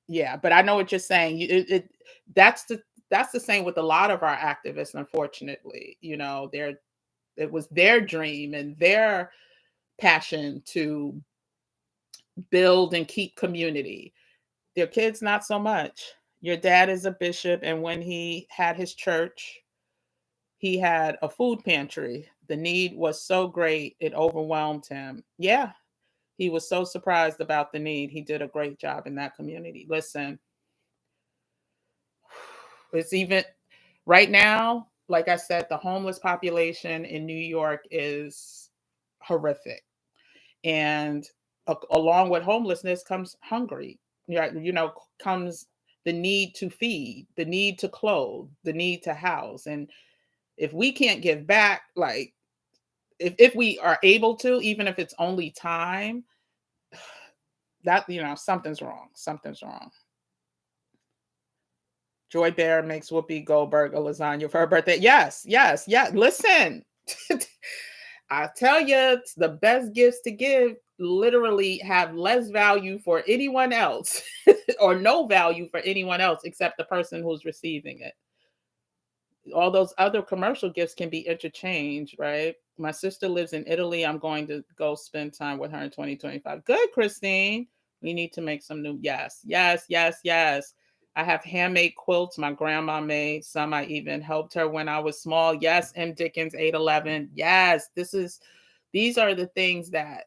yeah, but I know what you're saying. That's the same with a lot of our activists, unfortunately. It was their dream and their passion to build and keep community. Their kids, not so much. Your dad is a bishop, and when he had his church, he had a food pantry The need was so great, it overwhelmed him. Yeah, he was so surprised about the need. He did a great job in that community. Listen, it's even right now, like I said, the homeless population in New York is horrific. And along with homelessness comes hungry. Yeah, comes the need to feed, the need to clothe, the need to house. And if we can't give back, like if we are able to, even if it's only time, that something's wrong. Something's wrong. Joy Bear makes Whoopi Goldberg a lasagna for her birthday. Yes, yes, yes. Listen, I tell you, the best gifts to give literally have less value for anyone else or no value for anyone else except the person who's receiving it. All those other commercial gifts can be interchanged, right? My sister lives in Italy. I'm going to go spend time with her in 2025. Good, Christine. We need to make some new. Yes, yes, yes, yes. I have handmade quilts my grandma made. Some I even helped her when I was small. Yes, M. Dickens 811. Yes, these are the things that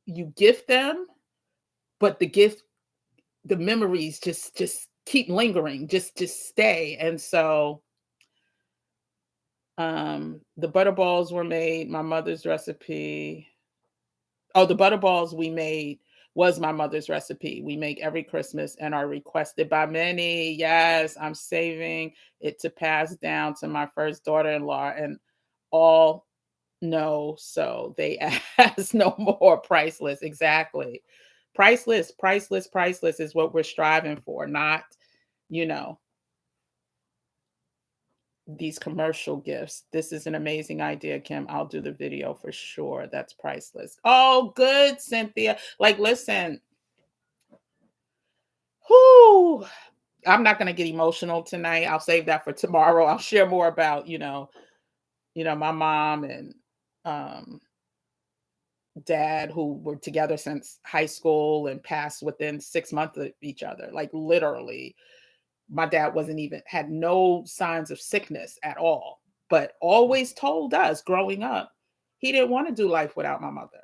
you gift them, but the memories just keep lingering, just stay. And so the butter balls were made, my mother's recipe. Oh, the butter balls we made was my mother's recipe. We make every Christmas and are requested by many. Yes, I'm saving it to pass down to my first daughter-in-law, and all know so they ask no more. Priceless. Exactly. Priceless, priceless, priceless is what we're striving for, not, you know, these commercial gifts. This is an amazing idea, Kim. I'll do the video for sure. That's priceless. Oh, good, Cynthia. Like, listen, whoo, I'm not gonna get emotional tonight. I'll save that for tomorrow. I'll share more about, my mom and um dad who were together since high school and passed within 6 months of each other. Like literally, my dad wasn't even had no signs of sickness at all, but always told us growing up he didn't want to do life without my mother.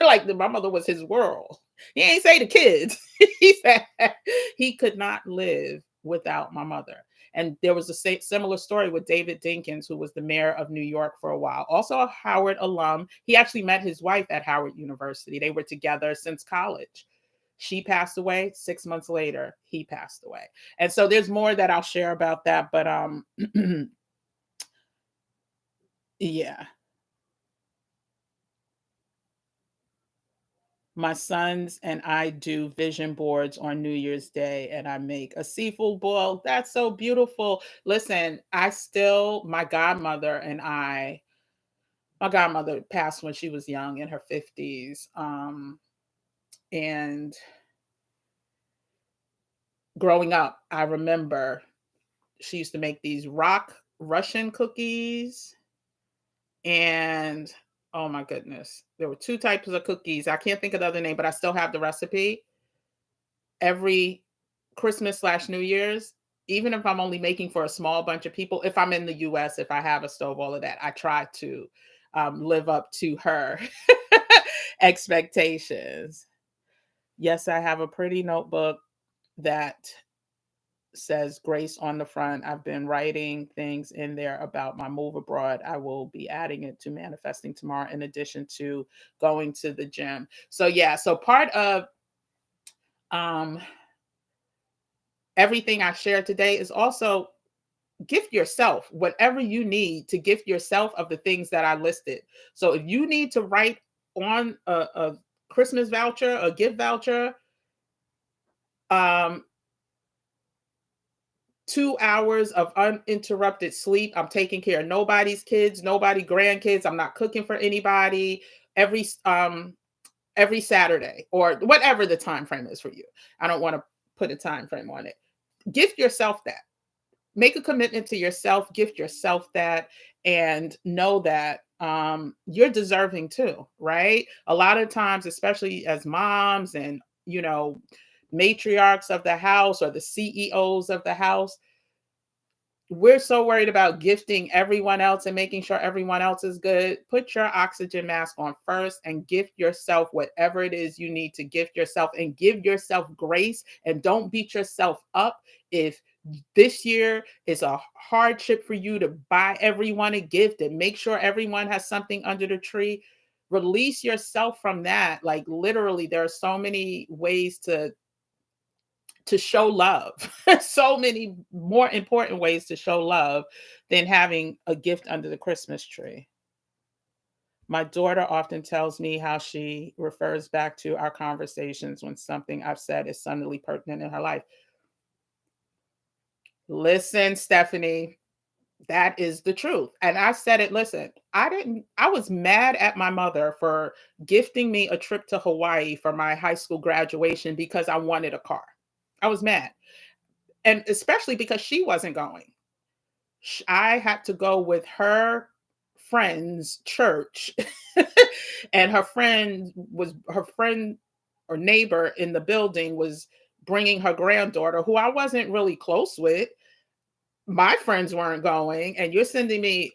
Like my mother was his world. He ain't say the kids. He said he could not live without my mother. And there was a similar story with David Dinkins, who was the mayor of New York for a while, also a Howard alum. He actually met his wife at Howard University. They were together since college. She passed away. 6 months later, he passed away. And so there's more that I'll share about that. But yeah. My sons and I do vision boards on New Year's Day, and I make a seafood boil. That's so beautiful. Listen, my godmother passed when she was young in her 50s. And growing up, I remember she used to make these rock Russian cookies. And oh my goodness, there were two types of cookies. I can't think of the other name, but I still have the recipe. Every Christmas slash New Year's, even if I'm only making for a small bunch of people, if I'm in the US, if I have a stove, all of that, I try to live up to her expectations. Yes, I have a pretty notebook that says Grace on the front. I've been writing things in there about my move abroad. I will be adding it to manifesting tomorrow, in addition to going to the gym. So, yeah, so part of um, everything I shared today is also gift yourself whatever you need to gift yourself of the things that I listed. So if you need to write on a Christmas voucher, a gift voucher, um, 2 hours of uninterrupted sleep. I'm taking care of nobody's kids, nobody grandkids. I'm not cooking for anybody every Saturday or whatever the time frame is for you. I don't want to put a time frame on it. Gift yourself that. Make a commitment to yourself, gift yourself that, and know that you're deserving too, right? A lot of times, especially as moms and, matriarchs of the house or the CEOs of the house, we're so worried about gifting everyone else and making sure everyone else is good. Put your oxygen mask on first and gift yourself whatever it is you need to gift yourself, and give yourself grace, and don't beat yourself up if this year is a hardship for you to buy everyone a gift and make sure everyone has something under the tree. Release yourself from that. Like, literally, there are so many ways to show love. So many more important ways to show love than having a gift under the Christmas tree. My daughter often tells me how she refers back to our conversations when something I've said is suddenly pertinent in her life. Listen, Stephanie, that is the truth. And I said it, listen, I was mad at my mother for gifting me a trip to Hawaii for my high school graduation because I wanted a car. I was mad. And especially because she wasn't going. I had to go with her friend's church. And her friend or neighbor in the building was bringing her granddaughter, who I wasn't really close with. My friends weren't going, and you're sending me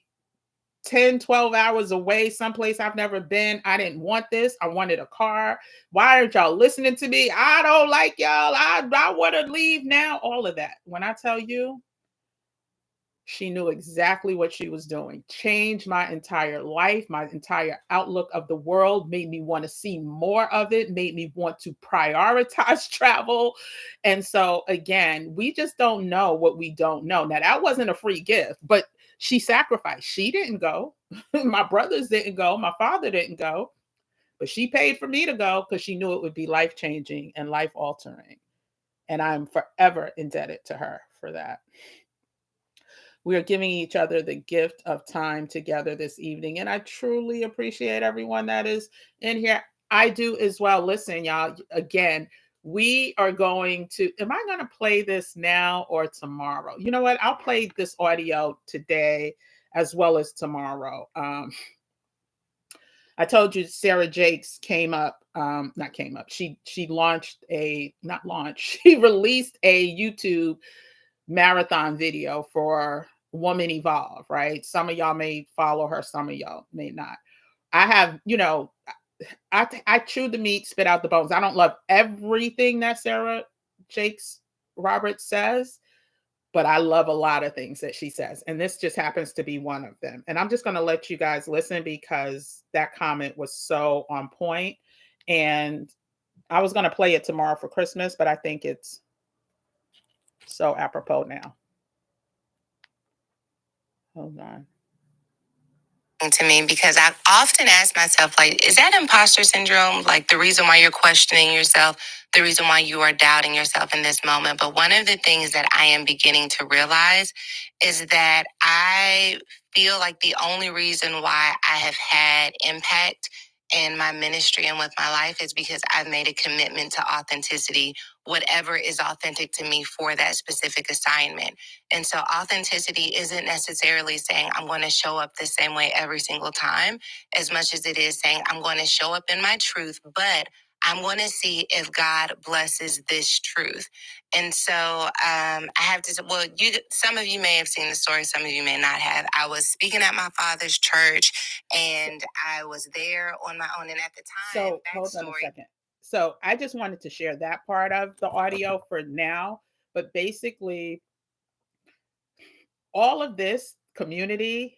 10, 12 hours away, someplace I've never been. I didn't want this. I wanted a car. Why aren't y'all listening to me? I don't like y'all. I want to leave now. All of that. When I tell you, she knew exactly what she was doing. Changed my entire life, my entire outlook of the world, made me want to see more of it, made me want to prioritize travel. And so, again, we just don't know what we don't know. Now, that wasn't a free gift, but she sacrificed. She didn't go. My brothers didn't go. My father didn't go. But she paid for me to go because she knew it would be life-changing and life-altering. And I'm forever indebted to her for that. We are giving each other the gift of time together this evening. And I truly appreciate everyone that is in here. I do as well. Listen, y'all, again, we are going to, am I going to play this now or tomorrow? You know what? I'll play this audio today as well as tomorrow. I told you Sarah Jakes came up, not came up. She launched not launched, she released a YouTube marathon video for Woman Evolve, right? Some of y'all may follow her, some of y'all may not. I have, I chew the meat, spit out the bones. I don't love everything that Sarah Jakes Roberts says, but I love a lot of things that she says. And this just happens to be one of them. And I'm just going to let you guys listen because that comment was so on point. And I was going to play it tomorrow for Christmas, but I think it's so apropos now. Hold on. To me, because I've often asked myself, like, is that imposter syndrome? Like the reason why you're questioning yourself, the reason why you are doubting yourself in this moment. But one of the things that I am beginning to realize is that I feel like the only reason why I have had impact in my ministry and with my life is because I've made a commitment to authenticity, whatever is authentic to me for that specific assignment. And so authenticity isn't necessarily saying I'm going to show up the same way every single time, as much as it is saying I'm going to show up in my truth, but I'm going to see if God blesses this truth. And so I have to say, well, some of you may have seen the story, some of you may not have. I was speaking at my father's church and I was there on my own. And at the time, so hold on a second. So I just wanted to share that part of the audio for now. But basically, all of this community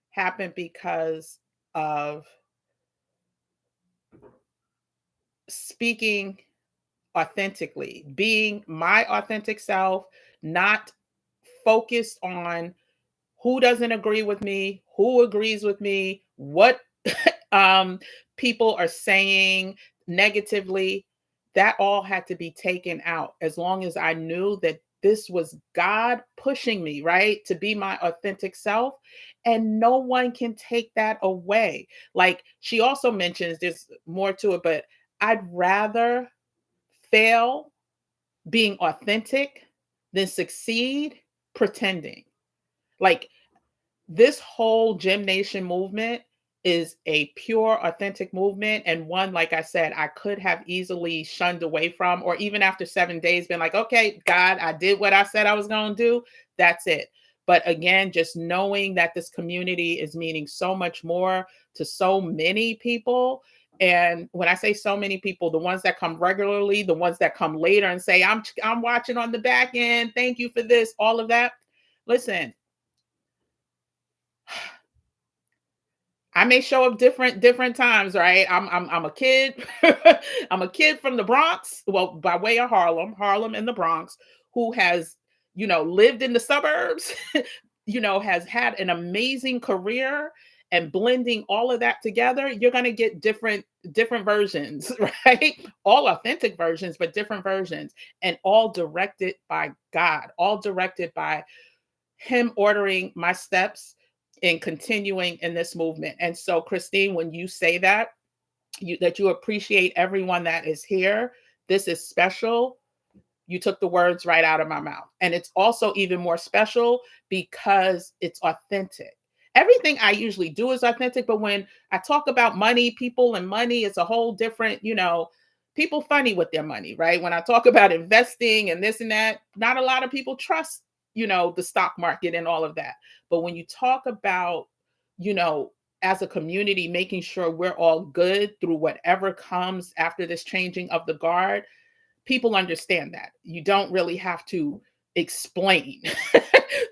happened because of speaking authentically, being my authentic self, not focused on who doesn't agree with me, who agrees with me, what people are saying negatively. That all had to be taken out as long as I knew that this was God pushing me, right, to be my authentic self. And no one can take that away. Like she also mentions, there's more to it, but I'd rather fail being authentic than succeed pretending. Like this whole Gym Nation movement is a pure, authentic movement. And one, like I said, I could have easily shunned away from, or even after 7 days, been like, okay, God, I did what I said I was going to do. That's it. But again, just knowing that this community is meaning so much more to so many people. And when I say so many people, the ones that come regularly, the ones that come later and say, I'm watching on the back end, thank you for this, all of that. Listen, I may show up different times, right? I'm a kid. I'm a kid from the Bronx, well, by way of Harlem in the Bronx, who has, lived in the suburbs, has had an amazing career, and blending all of that together, you're going to get different versions, right? All authentic versions, but different versions, and all directed by God, all directed by him ordering my steps in continuing in this movement. And so, Christine, when you say that, that you appreciate everyone that is here, this is special. You took the words right out of my mouth. And it's also even more special because it's authentic. Everything I usually do is authentic, but when I talk about money, people and money, it's a whole different, people funny with their money, right? When I talk about investing and this and that, not a lot of people trust, the stock market and all of that. But when you talk about, you know, as a community, making sure we're all good through whatever comes after this changing of the guard, people understand that. You don't really have to explain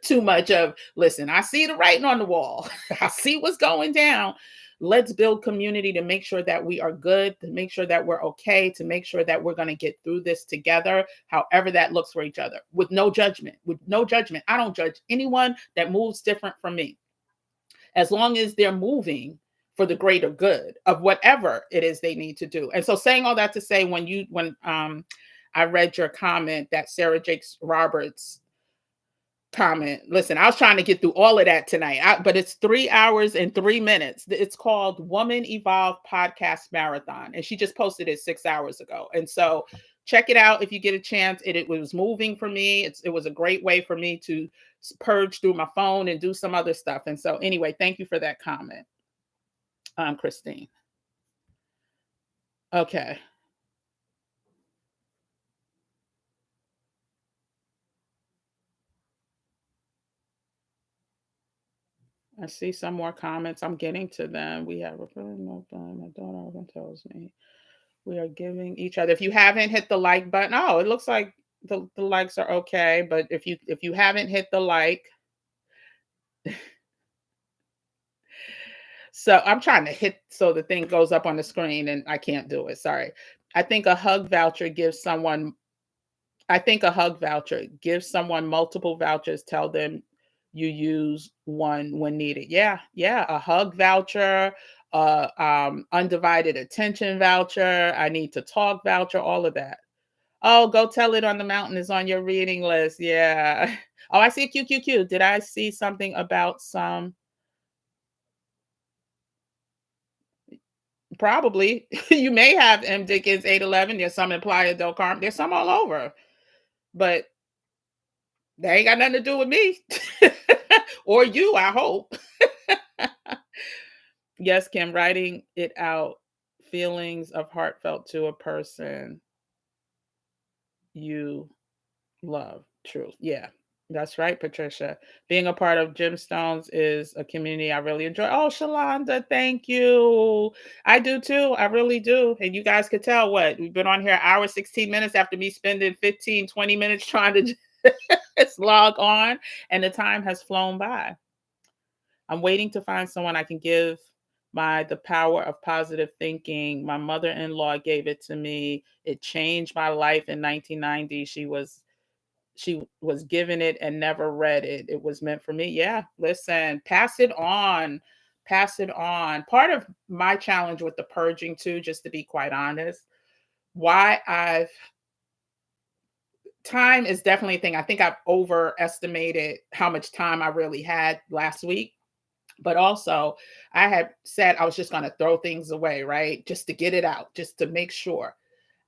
too much of, listen, I see the writing on the wall. I see what's going down. Let's build community to make sure that we are good, to make sure that we're okay, to make sure that we're going to get through this together, however that looks for each other, with no judgment, I don't judge anyone that moves different from me, as long as they're moving for the greater good of whatever it is they need to do. And so, saying all that to say, when I read your comment, that Sarah Jakes Roberts comment, listen, I was trying to get through all of that tonight, but it's 3 hours and 3 minutes. It's called Woman Evolve Podcast Marathon, and she just posted it 6 hours ago. And so check it out if you get a chance. It was moving for me. It was a great way for me to purge through my phone and do some other stuff. And so anyway, thank you for that comment, Christine. Okay. I see some more comments. I'm getting to them. We have a no time. My daughter often tells me we are giving each other. If you haven't hit the like button, oh, it looks like the likes are okay. But if you haven't hit the like, so I'm trying to hit so the thing goes up on the screen and I can't do it. Sorry. I think a hug voucher gives someone multiple vouchers. Tell them you use one when needed. Yeah, a hug voucher, undivided attention voucher, I need to talk voucher, all of that. Oh, go tell it on the mountain is on your reading list. Yeah. Oh, I see QQQ. Did I see something about some? Probably. You may have M. Dickens 811. There's some in Playa del Carmen. There's some all over. But they ain't got nothing to do with me. Or you, I hope. Yes, Kim, writing it out, feelings of heartfelt to a person you love. True. Yeah, that's right, Patricia. Being a part of Gemstones is a community I really enjoy. Oh, Shalonda, thank you. I do too. I really do. And you guys could tell what we've been on here an hour, 16 minutes after me spending 15, 20 minutes trying to just log on, and the time has flown by. I'm waiting to find someone I can give the power of positive thinking. My mother-in-law gave it to me. It changed my life in 1990. She was given it and never read it. It was meant for me. Yeah, listen, pass it on. Pass it on. Part of my challenge with the purging too, just to be quite honest, time is definitely a thing. I think I've overestimated how much time I really had last week. But also, I had said I was just going to throw things away, right? Just to get it out, just to make sure.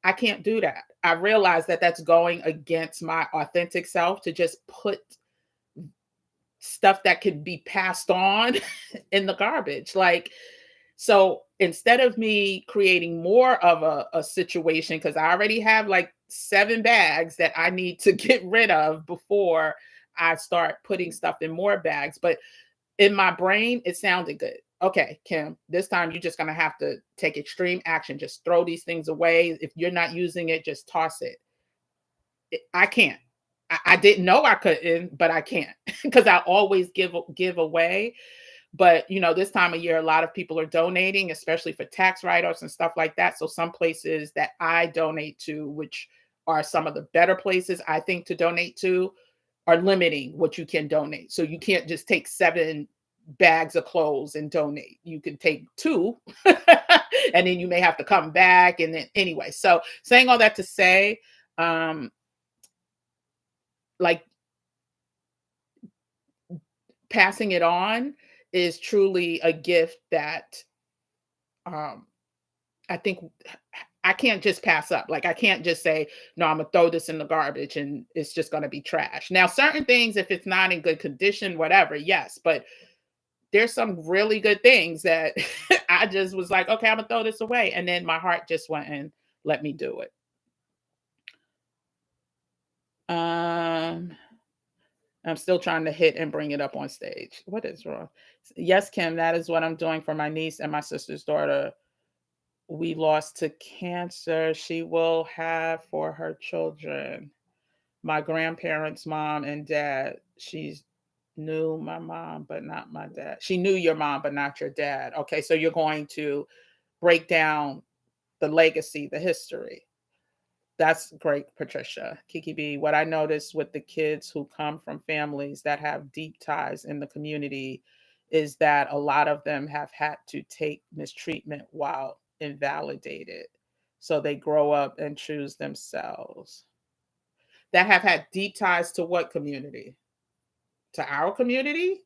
I can't do that. I realize that that's going against my authentic self to just put stuff that could be passed on in the garbage. So instead of me creating more of a situation, because I already have like 7 bags that I need to get rid of before I start putting stuff in more bags. But in my brain, it sounded good. Okay, Kim, this time you're just going to have to take extreme action. Just throw these things away. If you're not using it, just toss it. I can't. I didn't know I couldn't, but I can't because I always give away. But this time of year, a lot of people are donating, especially for tax write-offs and stuff like that. So some places that I donate to, which are some of the better places I think to donate to, are limiting what you can donate. So you can't just take 7 bags of clothes and donate. You can take 2, and then you may have to come back. And then anyway, so saying all that to say, like passing it on is truly a gift that um, I think I can't just pass up. Like I can't just say, no, I'm gonna throw this in the garbage and it's just gonna be trash. Now, certain things, if it's not in good condition, whatever, yes, but there's some really good things that I just was like, okay, I'm gonna throw this away. And then my heart just went and let me do it. I'm still trying to hit and bring it up on stage. What is wrong? Yes, Kim, that is what I'm doing for my niece and my sister's daughter. We lost to cancer. She will have for her children. My grandparents' mom and dad. She knew my mom, but not my dad. She knew your mom, but not your dad. Okay, so you're going to break down the legacy, the history. That's great, Patricia. Kiki B. What I noticed with the kids who come from families that have deep ties in the community is that a lot of them have had to take mistreatment while invalidated. So they grow up and choose themselves. That have had deep ties to what community? To our community?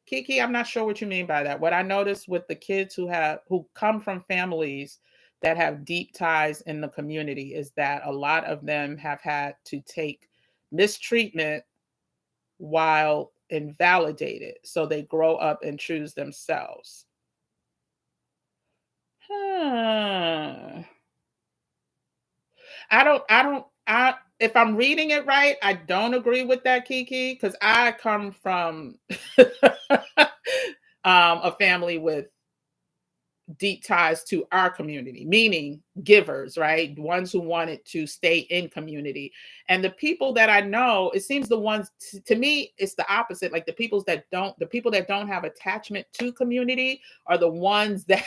Kiki, I'm not sure what you mean by that. What I noticed with the kids who come from families that have deep ties in the community is that a lot of them have had to take mistreatment while invalidated. So they grow up and choose themselves. Huh. If I'm reading it right, I don't agree with that, Kiki, because I come from a family with deep ties to our community, meaning givers, right? Ones who wanted to stay in community. And the people that I know, it seems the ones to me, it's the opposite. Like the people that don't have attachment to community are the ones that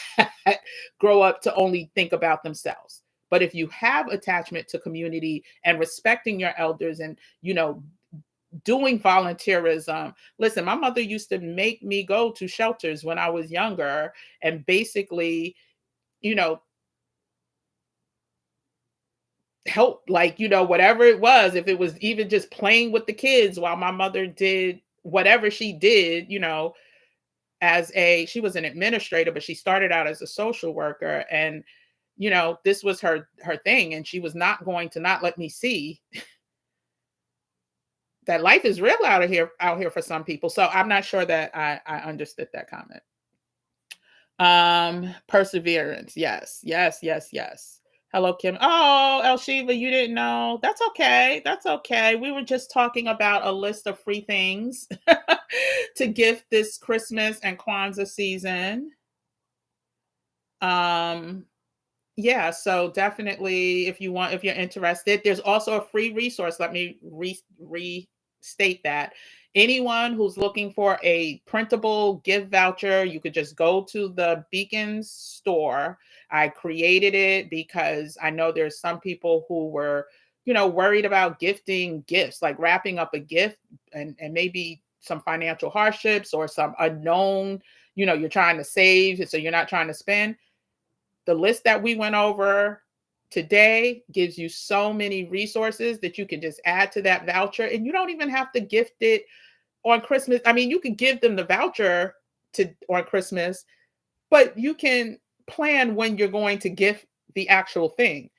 grow up to only think about themselves. But if you have attachment to community and respecting your elders and, doing volunteerism. Listen, my mother used to make me go to shelters when I was younger and basically, you know, help, like, whatever it was, if it was even just playing with the kids while my mother did whatever she did, she was an administrator, but she started out as a social worker. And, this was her thing. And she was not going to not let me see that life is real out here for some people. So I'm not sure that I understood that comment. Perseverance. Yes, yes, yes, yes. Hello, Kim. Oh, El Shiva, you didn't know. That's okay. That's okay. We were just talking about a list of free things to gift this Christmas and Kwanzaa season. Yeah, so definitely if you're interested, there's also a free resource. Let me restate that. Anyone who's looking for a printable gift voucher, you could just go to the Beacon store. I created it because I know there's some people who were, worried about gifting gifts, like wrapping up a gift and maybe some financial hardships or some unknown, you're trying to save, so you're not trying to spend. The list that we went over today gives you so many resources that you can just add to that voucher, and you don't even have to gift it on Christmas. I mean, you can give them the voucher on Christmas, but you can plan when you're going to gift the actual thing.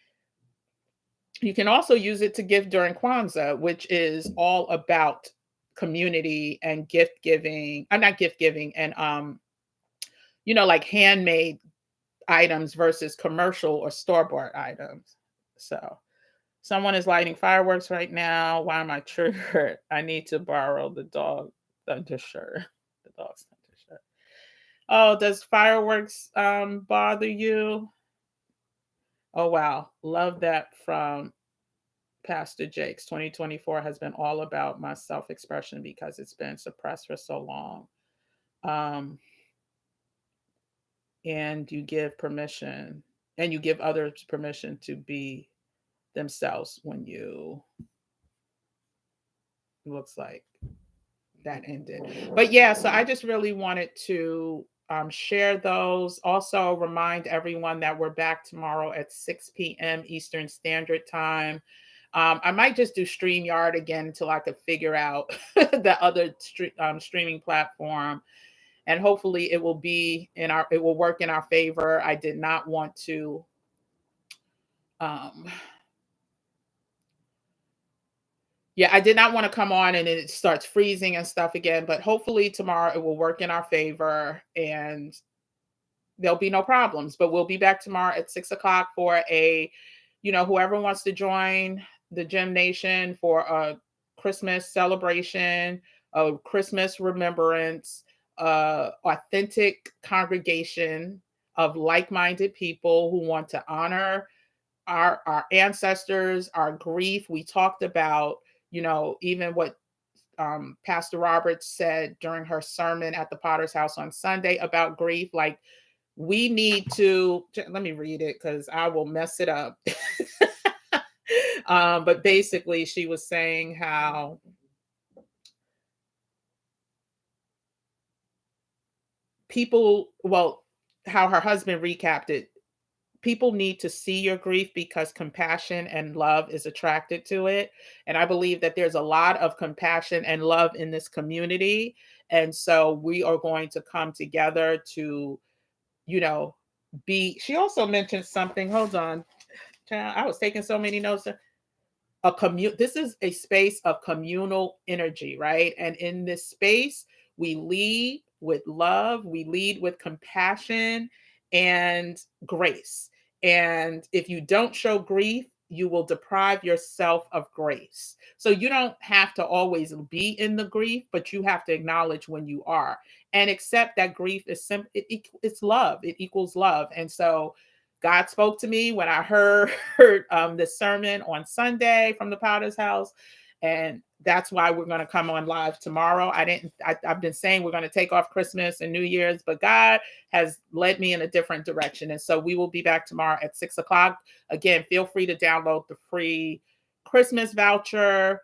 You can also use it to gift during Kwanzaa, which is all about community and gift giving. I'm not gift giving, and like handmade items versus commercial or store-bought items. So Someone is lighting fireworks right now. Why am I triggered? I need to borrow the dog undershirt. The dog's undershirt. Oh, does fireworks bother you? Oh wow. Love that from Pastor Jake's. 2024 has been all about my self-expression because it's been suppressed for so long. Um, and you give permission and you give others permission to be themselves when you looks like that ended. But yeah, so I just really wanted to share those. Also, remind everyone that we're back tomorrow at 6 p.m. Eastern Standard Time. I might just do StreamYard again until I could figure out the other streaming platform, and hopefully it will work in our favor. I did not want to. Um, Yeah, I did not want to come on and it starts freezing and stuff again, but hopefully tomorrow it will work in our favor and there'll be no problems. But we'll be back tomorrow at 6 o'clock for whoever wants to join the Gym Nation for a Christmas celebration, a Christmas remembrance, authentic congregation of like-minded people who want to honor our ancestors, our grief. We talked about, even what Pastor Roberts said during her sermon at the Potter's House on Sunday about grief. Like, we need to, let me read it because I will mess it up. But basically, she was saying how how her husband recapped it. People need to see your grief because compassion and love is attracted to it. And I believe that there's a lot of compassion and love in this community. And so we are going to come together to, she also mentioned something. Hold on. I was taking so many notes. This is a space of communal energy, right? And in this space we lead with love, we lead with compassion and grace. And if you don't show grief, you will deprive yourself of grace. So you don't have to always be in the grief, but you have to acknowledge when you are and accept that grief is it's love. It equals love. And so God spoke to me when I heard this sermon on Sunday from the Potter's House. And that's why we're going to come on live tomorrow. I've been saying we're going to take off Christmas and New Year's, but God has led me in a different direction. And so we will be back tomorrow at 6 o'clock. Again, feel free to download the free Christmas voucher.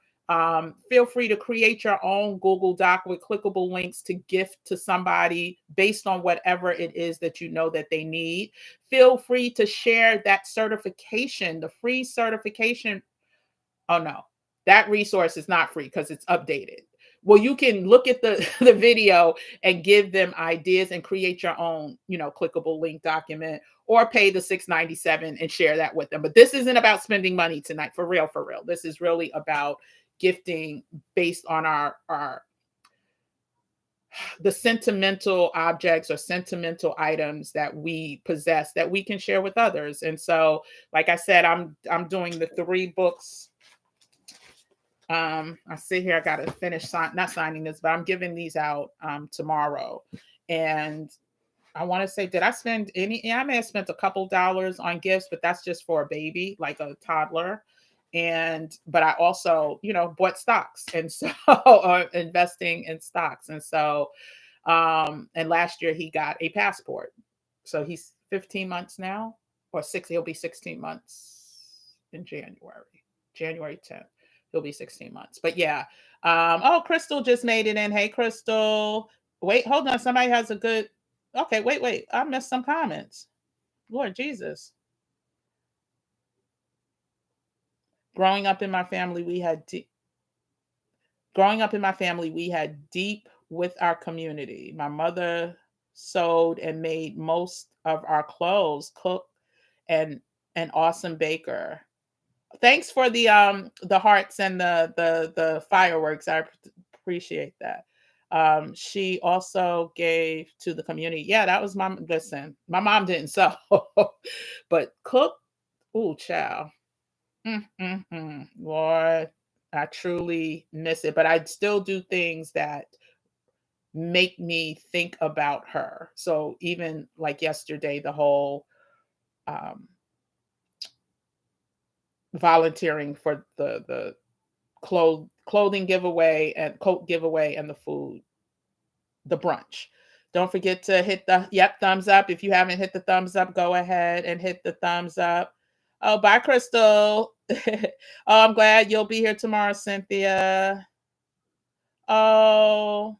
Feel free to create your own Google Doc with clickable links to gift to somebody based on whatever it is that you know that they need. Feel free to share that certification, the free certification. Oh no, that resource is not free because it's updated. Well, you can look at the, the video and give them ideas and create your own, clickable link document or pay the $6.97 and share that with them. But this isn't about spending money tonight, for real, for real. This is really about gifting based on the sentimental objects or sentimental items that we possess that we can share with others. And so, like I said, I'm doing the 3 books. I see here, I got to finish not signing this, but I'm giving these out tomorrow. And I want to say, did I spend any? Yeah, I may have spent a couple dollars on gifts, but that's just for a baby, like a toddler. But I also, bought stocks. And so, investing in stocks. And so, and last year he got a passport. So he's 15 months now, or he'll be 16 months in January 10th. He'll be 16 months. But yeah. Oh, Crystal just made it in. Hey, Crystal. Wait, hold on. Somebody has a good. Okay, wait. I missed some comments. Lord Jesus. Growing up in my family, we had deep with our community. My mother sewed and made most of our clothes, cooked, and an awesome baker. Thanks for the hearts and the fireworks. I appreciate that. She also gave to the community. Yeah, that was my mom didn't sew, but cook. Ooh, child. Lord, I truly miss it, but I still do things that make me think about her. So even like yesterday, the whole um, volunteering for the clothing giveaway and coat giveaway and the food, the brunch. Don't forget to hit the thumbs up. If you haven't hit the thumbs up, go ahead and hit the thumbs up. Oh, bye, Crystal. Oh, I'm glad you'll be here tomorrow, Cynthia. Oh,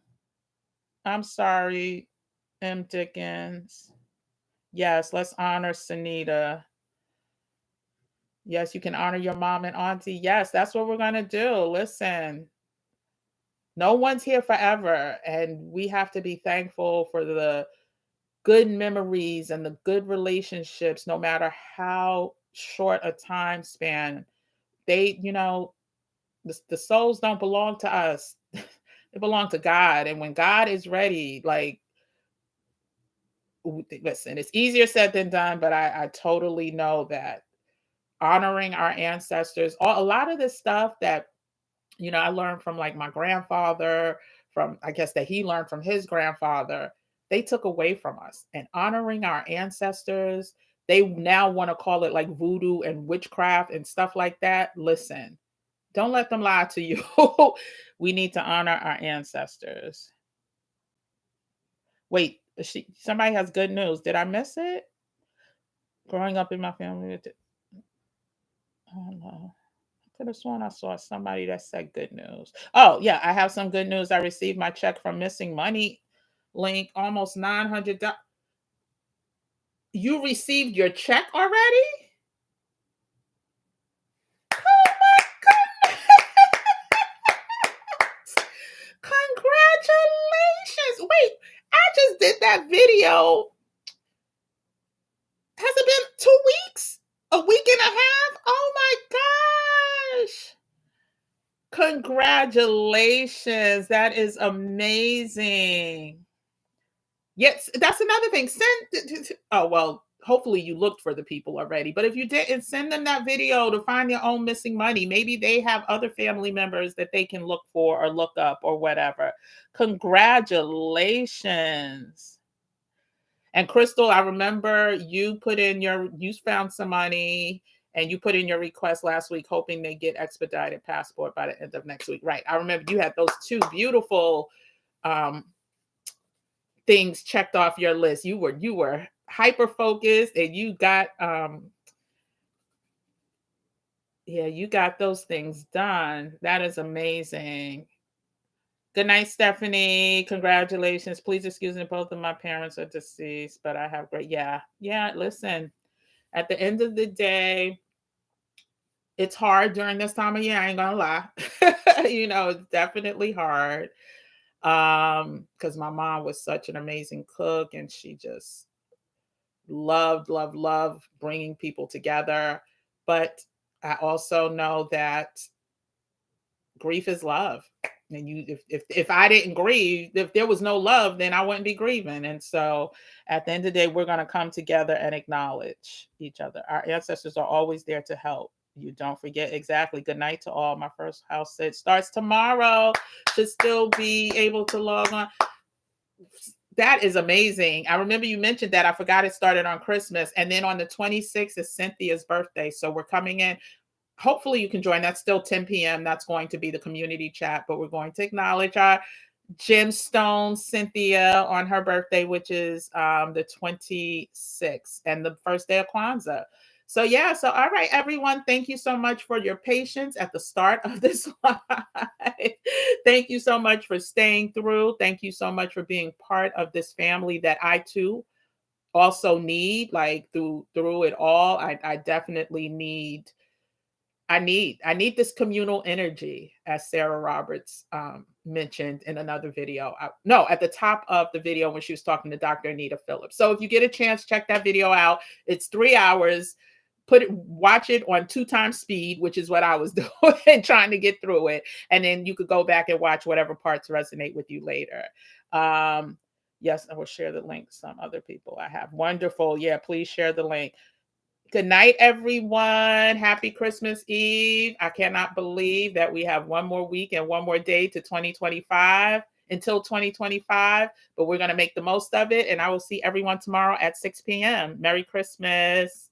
I'm sorry, M. Dickens. Yes, let's honor Sunita. Yes, you can honor your mom and auntie. Yes, that's what we're going to do. Listen, no one's here forever, and we have to be thankful for the good memories and the good relationships, no matter how short a time span. They, the souls don't belong to us. They belong to God. And when God is ready, like, listen, it's easier said than done, but I totally know that honoring our ancestors, a lot of this stuff that, I learned from like my grandfather, from I guess that he learned from his grandfather, they took away from us. And honoring our ancestors, they now want to call it like voodoo and witchcraft and stuff like that. Listen, don't let them lie to you. We need to honor our ancestors. Wait, somebody has good news. Did I miss it? Growing up in my family, oh no. I could have sworn I saw somebody that said good news. Oh, yeah, I have some good news. I received my check from Missing Money link, almost $900. You received your check already? Oh my goodness. Congratulations. Wait, I just did that video. Has it been 2 weeks? A week and a half? Oh my gosh. Congratulations. That is amazing. Yes, that's another thing. Oh, well, hopefully you looked for the people already. But if you didn't, send them that video to find your own missing money. Maybe they have other family members that they can look for or look up or whatever. Congratulations. And Crystal, I remember you found some money and you put in your request last week, hoping they get expedited passport by the end of next week. Right. I remember you had those two beautiful things checked off your list. You were hyper focused and you got you got those things done. That is amazing. Good night, Stephanie. Congratulations. Please excuse me, both of my parents are deceased, but I have great, listen, at the end of the day, it's hard during this time of year. I ain't gonna lie. It's definitely hard. Because my mom was such an amazing cook and she just loved bringing people together. But I also know that grief is love. And if I didn't grieve, if there was no love, then I wouldn't be grieving. And so at the end of the day, we're going to come together and acknowledge each other. Our ancestors are always there to help. You don't forget. Exactly. Good night to all. My first house sit starts tomorrow. Should still be able to log on. That is amazing. I remember you mentioned that. I forgot it started on Christmas. And then on the 26th is Cynthia's birthday. So we're coming in. Hopefully you can join. That's still 10 p.m. That's going to be the community chat, but we're going to acknowledge our gemstone Cynthia on her birthday, which is the 26th and the first day of Kwanzaa. So all right, everyone, thank you so much for your patience at the start of this live. Thank you so much for staying through. Thank you so much for being part of this family that I too also need, like through it all. I definitely need this communal energy, as Sarah Roberts mentioned in another video. No, at the top of the video when she was talking to Dr. Anita Phillips. So if you get a chance, check that video out. It's 3 hours. Watch it on 2 times speed, which is what I was doing, trying to get through it. And then you could go back and watch whatever parts resonate with you later. Yes, I will share the link to some other people I have. Wonderful. Yeah, please share the link. Good night, everyone. Happy Christmas Eve. I cannot believe that we have one more week and one more day to 2025 until 2025, but we're going to make the most of it. And I will see everyone tomorrow at 6 p.m. Merry Christmas.